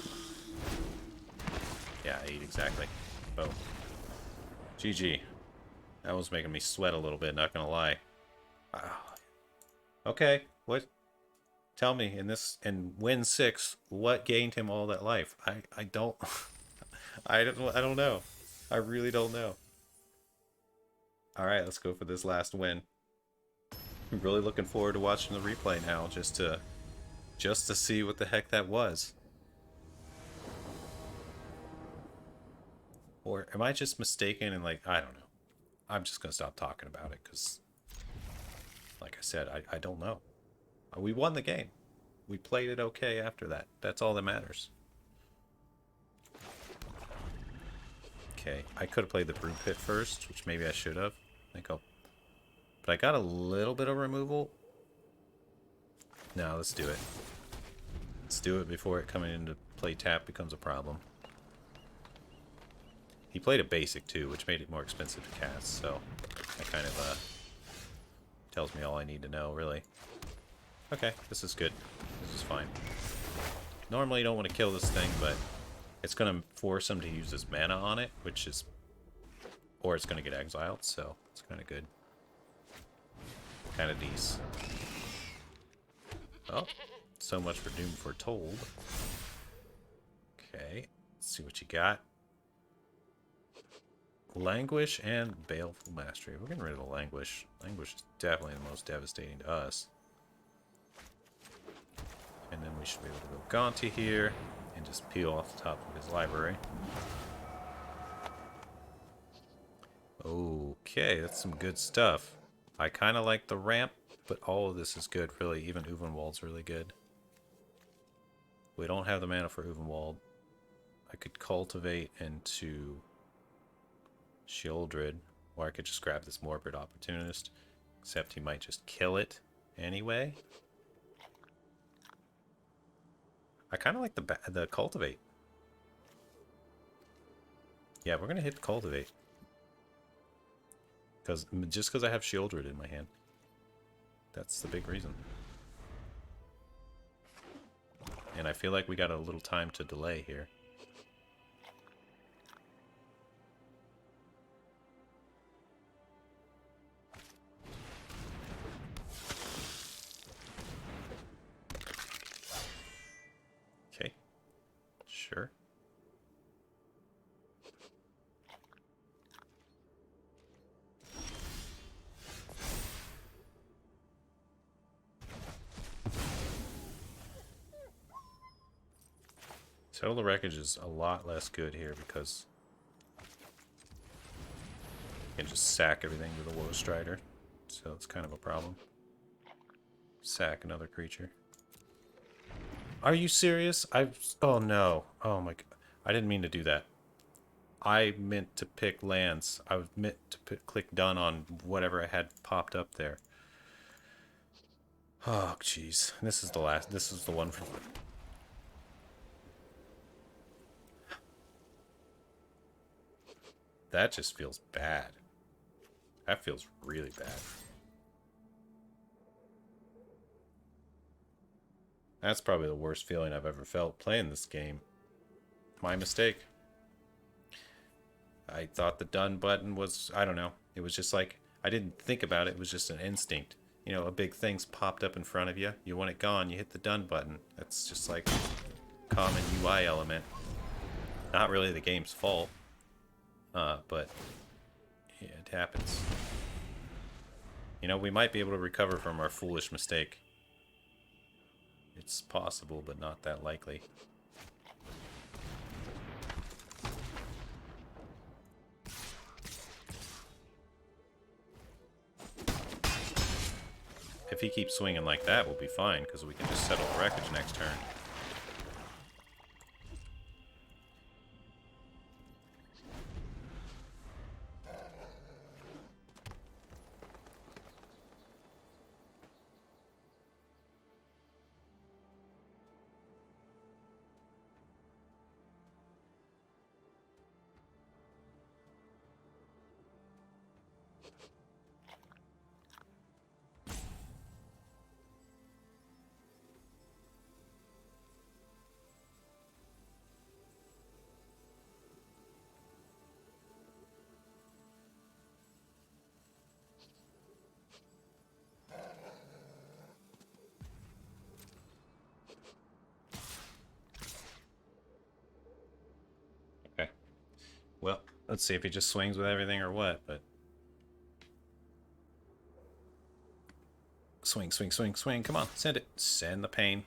Yeah, 8 exactly. Boom. GG. That was making me sweat a little bit, not gonna lie. Okay, what? Tell me, in win 6, what gained him all that life? I don't... I don't know. I really don't know. Alright, let's go for this last win. I'm really looking forward to watching the replay now, just to see what the heck that was. Or am I just mistaken and like, I don't know. I'm just gonna stop talking about it because, like I said, I don't know. We won the game. We played it okay after that. That's all that matters. Okay, I could have played the Brood Pit first, which maybe I should have. But I got a little bit of removal. No, let's do it. Let's do it before it coming into play tap becomes a problem. He played a basic too, which made it more expensive to cast, so that kind of tells me all I need to know, really. Okay, this is good. This is fine. Normally you don't want to kill this thing, but it's going to force him to use his mana on it, which is... Or it's going to get exiled, so it's kind of good. Kind of decent. Oh, so much for Doom Foretold. Okay, let's see what you got. Languish and Baleful Mastery. We're getting rid of the Languish. Languish is definitely the most devastating to us. And then we should be able to go Gonti here and just peel off the top of his library. Okay, that's some good stuff. I kind of like the ramp, but all of this is good, really. Even Uvenwald's really good. We don't have the mana for Uvenwald. I could cultivate into Shieldred, or I could just grab this Morbid Opportunist, except he might just kill it anyway. I kind of like the Cultivate. Yeah, we're going to hit Cultivate. Just because I have Shieldred in my hand. That's the big reason. And I feel like we got a little time to delay here. Okay. Sure. Settle the Wreckage is a lot less good here because you can just sack everything with a Woe Strider, so it's kind of a problem. Sack another creature. Are you serious? Oh no. Oh my god. I didn't mean to do that. I meant to pick lands. I meant to click done on whatever I had popped up there. Oh jeez. This is the last. This is the one for... That just feels bad. That feels really bad. That's probably the worst feeling I've ever felt playing this game. My mistake. I thought the done button was, I don't know. It was just like, I didn't think about it. It was just an instinct. You know, a big thing's popped up in front of you. You want it gone, you hit the done button. That's just like common UI element. Not really the game's fault. But yeah, it happens. You know, we might be able to recover from our foolish mistake. It's possible, but not that likely. If he keeps swinging like that, we'll be fine, because we can just settle the Wreckage next turn. Well, let's see if he just swings with everything or what, but... Swing, swing, swing, swing. Come on, send it. Send the pain.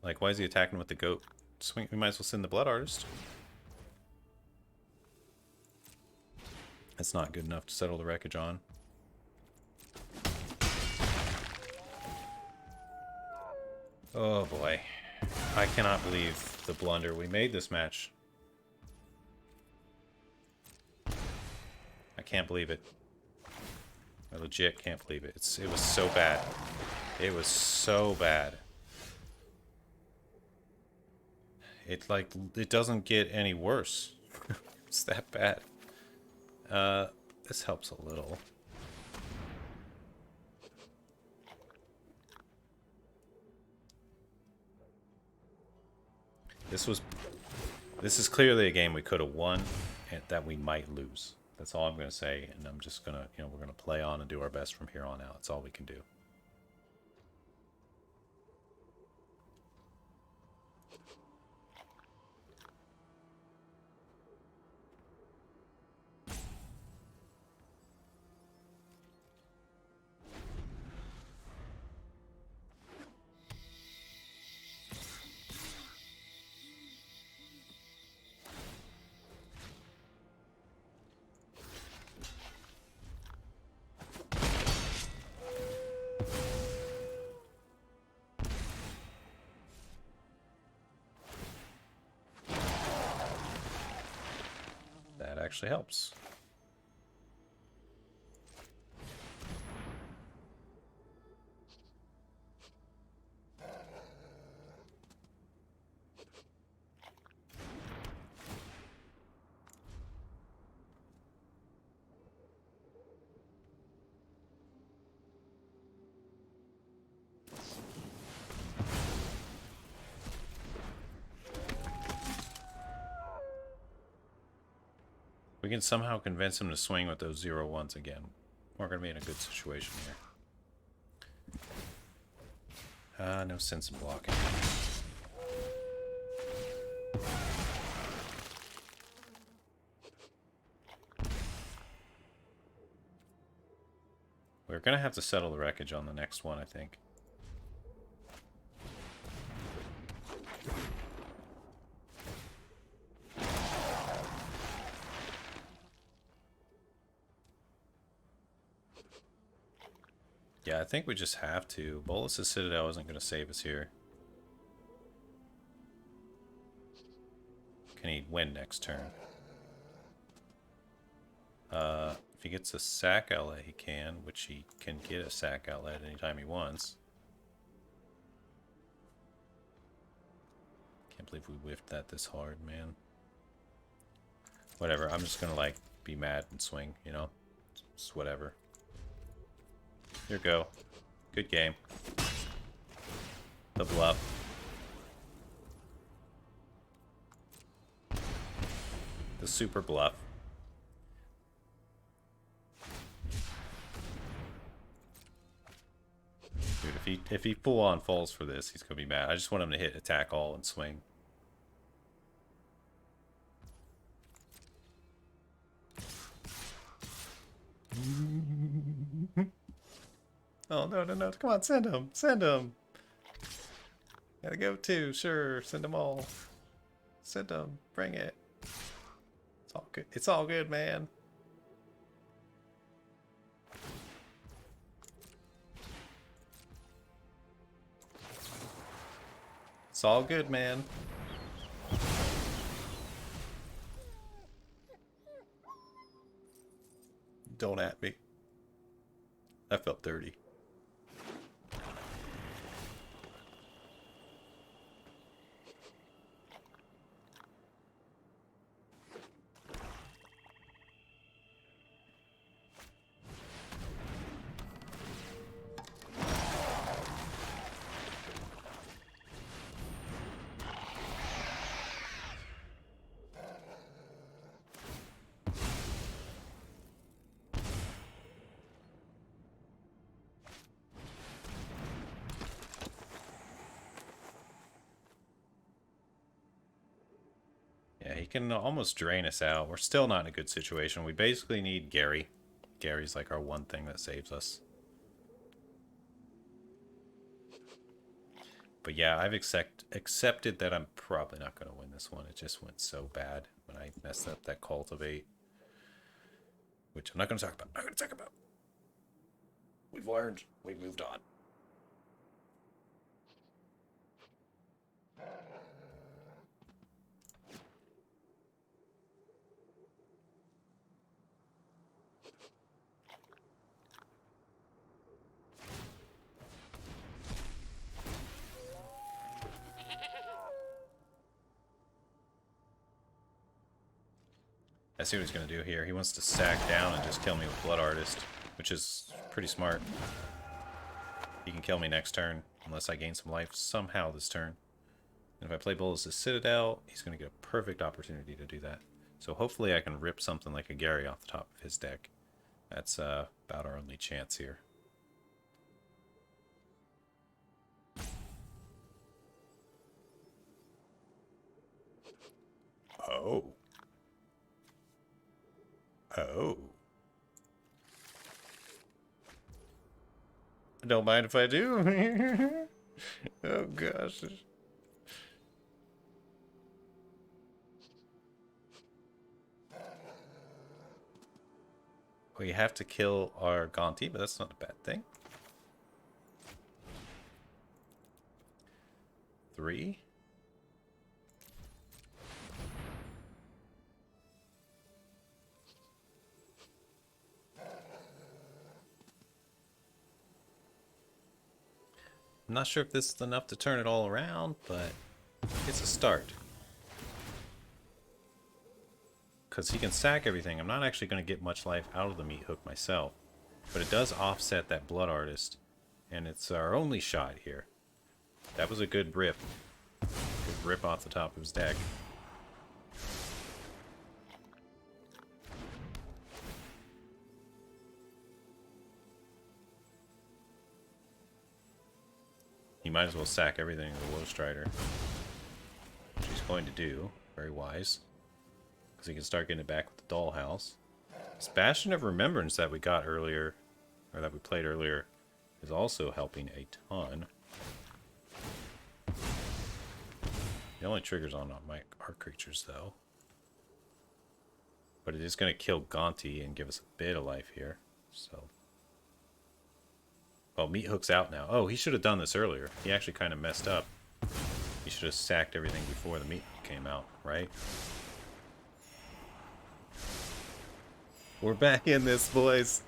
Like, why is he attacking with the goat? Swing. We might as well send the Blood Artist. That's not good enough to settle the Wreckage on. Oh boy. I cannot believe the blunder we made this match. I can't believe it. I legit can't believe it. It was so bad. It was so bad. It doesn't get any worse. It's that bad. This helps a little. This is clearly a game we could have won and that we might lose. That's all I'm going to say, and I'm just going to, we're going to play on and do our best from here on out. That's all we can do. Actually helps. We can somehow convince him to swing with those 0-1s again. We're going to be in a good situation here. No sense in blocking. We're going to have to settle the wreckage on the next one, I think. Yeah, I think we just have to. Bolas' Citadel isn't going to save us here. Can he win next turn? If he gets a sack outlet, he can, which he can get a sack outlet anytime he wants. Can't believe we whiffed that this hard, man. Whatever, I'm just going to, like, be mad and swing, you know? Just whatever. Here we go. Good game. The bluff. The super bluff. Dude, if he full on falls for this, he's gonna be mad. I just want him to hit attack all and swing. Oh, no, no, no. Come on, send him. Send him. Gotta go too. Sure, send them all. Send them. Bring it. It's all good. It's all good, man. It's all good, man. Don't at me. I felt dirty. Yeah, he can almost drain us out. We're still not in a good situation. We basically need Gary. Gary's like our one thing that saves us. But yeah, I've accepted that I'm probably not going to win this one. It just went so bad when I messed up that cultivate. Which I'm not going to talk about. I'm not going to talk about. We've learned. We've moved on. I see what he's going to do here. He wants to sack down and just kill me with Blood Artist, which is pretty smart. He can kill me next turn, unless I gain some life somehow this turn. And if I play Bolas' Citadel, he's going to get a perfect opportunity to do that. So hopefully I can rip something like a Gary off the top of his deck. That's about our only chance here. Oh. Oh. Don't mind if I do. Oh gosh. We have to kill our Gonti, but that's not a bad thing. 3. I'm not sure if this is enough to turn it all around, but it's a start. Because he can sack everything. I'm not actually going to get much life out of the meat hook myself. But it does offset that Blood Artist. And it's our only shot here. That was a good rip. Good rip off the top of his deck. He might as well sack everything to the Woe Strider. Which he's going to do. Very wise. Because he can start getting it back with the Dollhouse. This Bastion of Remembrance that we got earlier, or that we played earlier, is also helping a ton. It only triggers on my art creatures though. But it is going to kill Gonti and give us a bit of life here. So. Oh, Meat Hook's out now. Oh, he should have done this earlier. He actually kind of messed up. He should have sacked everything before the Meat Hook came out, right? We're back in this, boys.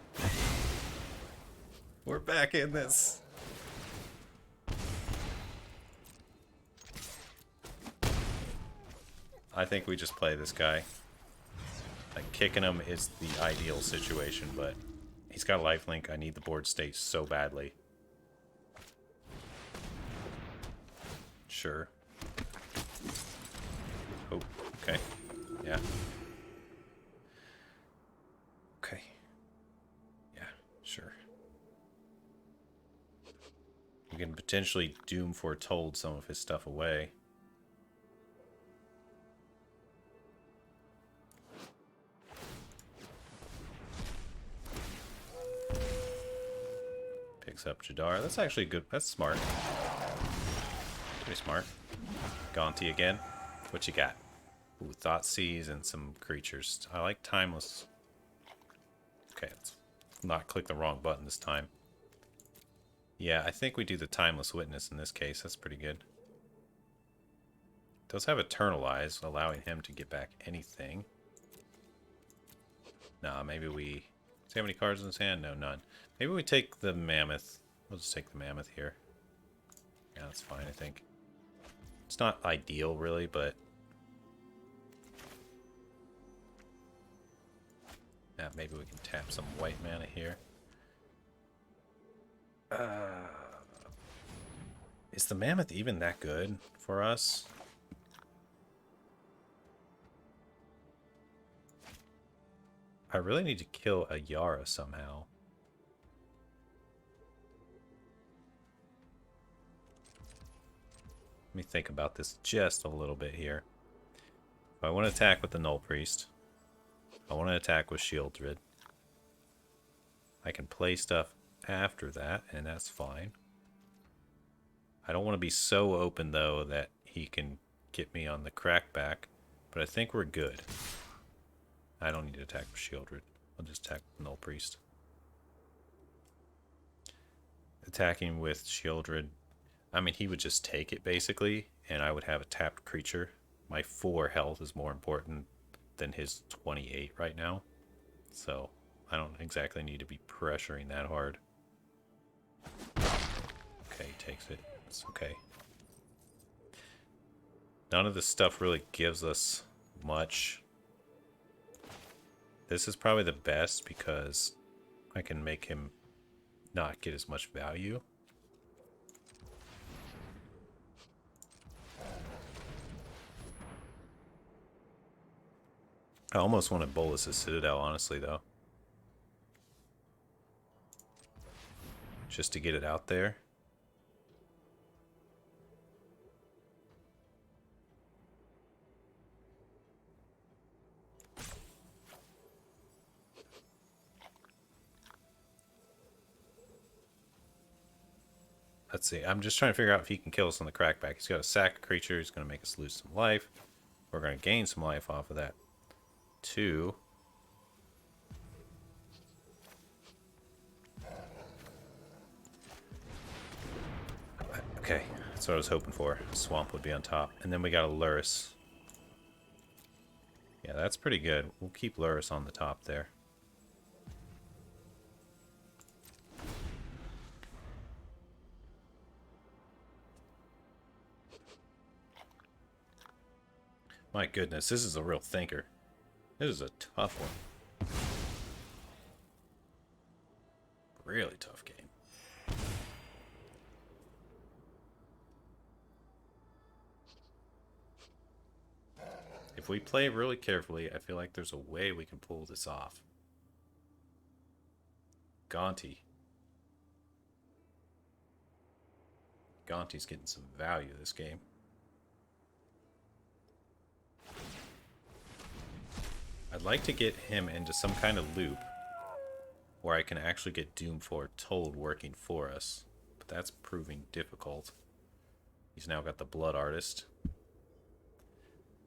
We're back in this. I think we just play this guy. Like, kicking him is the ideal situation, but he's got a lifelink. I need the board state so badly. Sure. Oh, okay. Yeah. Okay. Yeah, sure. We can potentially Doom Foretold some of his stuff away. Picks up Jadar. That's actually good. That's smart. Pretty smart. Gonti again. What you got? Ooh, Thoughtseize and some creatures. I like Timeless. Okay, let's not click the wrong button this time. Yeah, I think we do the Timeless Witness in this case. That's pretty good. Does have Eternalize, allowing him to get back anything. Nah, maybe we... Does he have any cards in his hand? No, none. Maybe we take the Mammoth. We'll just take the Mammoth here. Yeah, that's fine, I think. It's not ideal, really, but... Yeah, maybe we can tap some white mana here. Is the Mammoth even that good for us? I really need to kill a Yara somehow. Let me think about this just a little bit here. If I want to attack with the Null Priest, I want to attack with Shieldred. I can play stuff after that, and that's fine. I don't want to be so open, though, that he can get me on the crackback, but I think we're good. I don't need to attack with Shieldred. I'll just attack with Null Priest. Attacking with Shieldred, I mean, he would just take it, basically, and I would have a tapped creature. My 4 health is more important than his 28 right now, so I don't exactly need to be pressuring that hard. Okay, he takes it. It's okay. None of this stuff really gives us much. This is probably the best because I can make him not get as much value. I almost wanted Bolas' Citadel, honestly, though. Just to get it out there. Let's see. I'm just trying to figure out if he can kill us on the crackback. He's got a sack creature. He's going to make us lose some life. We're going to gain some life off of that. 2. Okay, that's what I was hoping for. Swamp would be on top. And then we got a Lurrus. Yeah, that's pretty good. We'll keep Lurrus on the top there. My goodness, this is a real thinker. This is a tough one. Really tough game. If we play really carefully, I feel like there's a way we can pull this off. Gonti. Gonti's getting some value this game. I'd like to get him into some kind of loop where I can actually get Doom Foretold working for us. But that's proving difficult. He's now got the Blood Artist.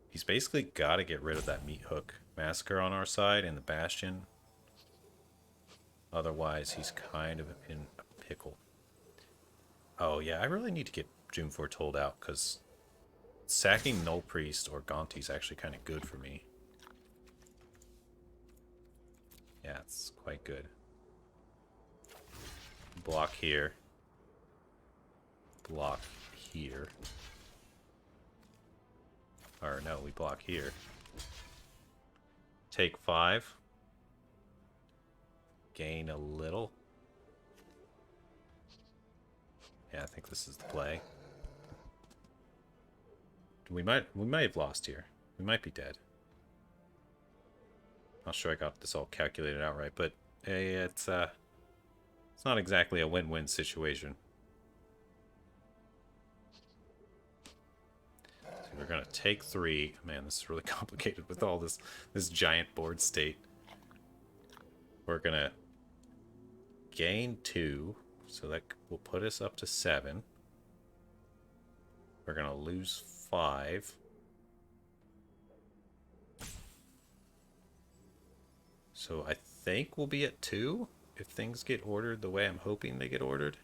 He's basically got to get rid of that Meat Hook Massacre on our side and the Bastion. Otherwise, he's kind of in a pickle. Oh yeah, I really need to get Doom Foretold out because sacking Null Priest or Gonti is actually kind of good for me. Yeah, it's quite good. Block here. Block here. Or no, we block here. Take 5. Gain a little. Yeah, I think this is the play. We might have lost here. We might be dead. Not sure I got this all calculated out right, but hey, it's not exactly a win-win situation. So we're gonna take 3. Man, this is really complicated with all this giant board state. We're gonna gain 2, so that will put us up to 7. We're gonna lose 5. So I think we'll be at 2 if things get ordered the way I'm hoping they get ordered.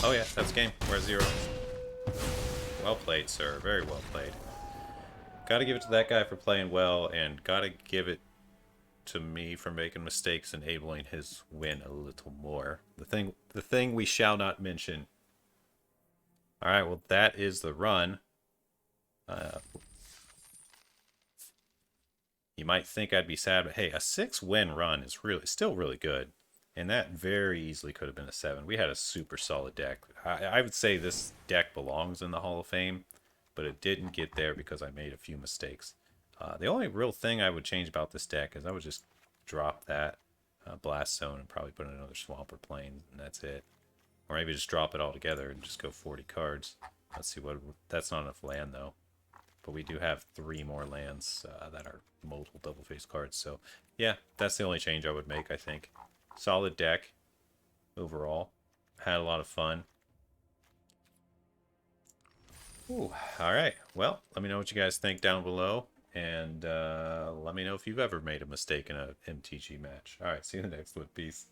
Oh yeah, that's game. We're at 0. Well played, sir. Very well played. Gotta give it to that guy for playing well, and gotta give it to me for making mistakes, enabling his win a little more. The thing we shall not mention. Alright, well that is the run. You might think I'd be sad, but hey, a 6-win run is still really good. And that very easily could have been a 7. We had a super solid deck. I would say this deck belongs in the Hall of Fame, but it didn't get there because I made a few mistakes. The only real thing I would change about this deck is I would just drop that Blast Zone and probably put in another Swamp or Plains, and that's it. Or maybe just drop it all together and just go 40 cards. Let's see what... That's not enough land, though. But we do have 3 more lands that are multiple double-face cards. So, yeah, that's the only change I would make, I think. Solid deck overall. Had a lot of fun. Ooh, alright. Well, let me know what you guys think down below. And let me know if you've ever made a mistake in a MTG match. Alright, see you in the next one. Peace.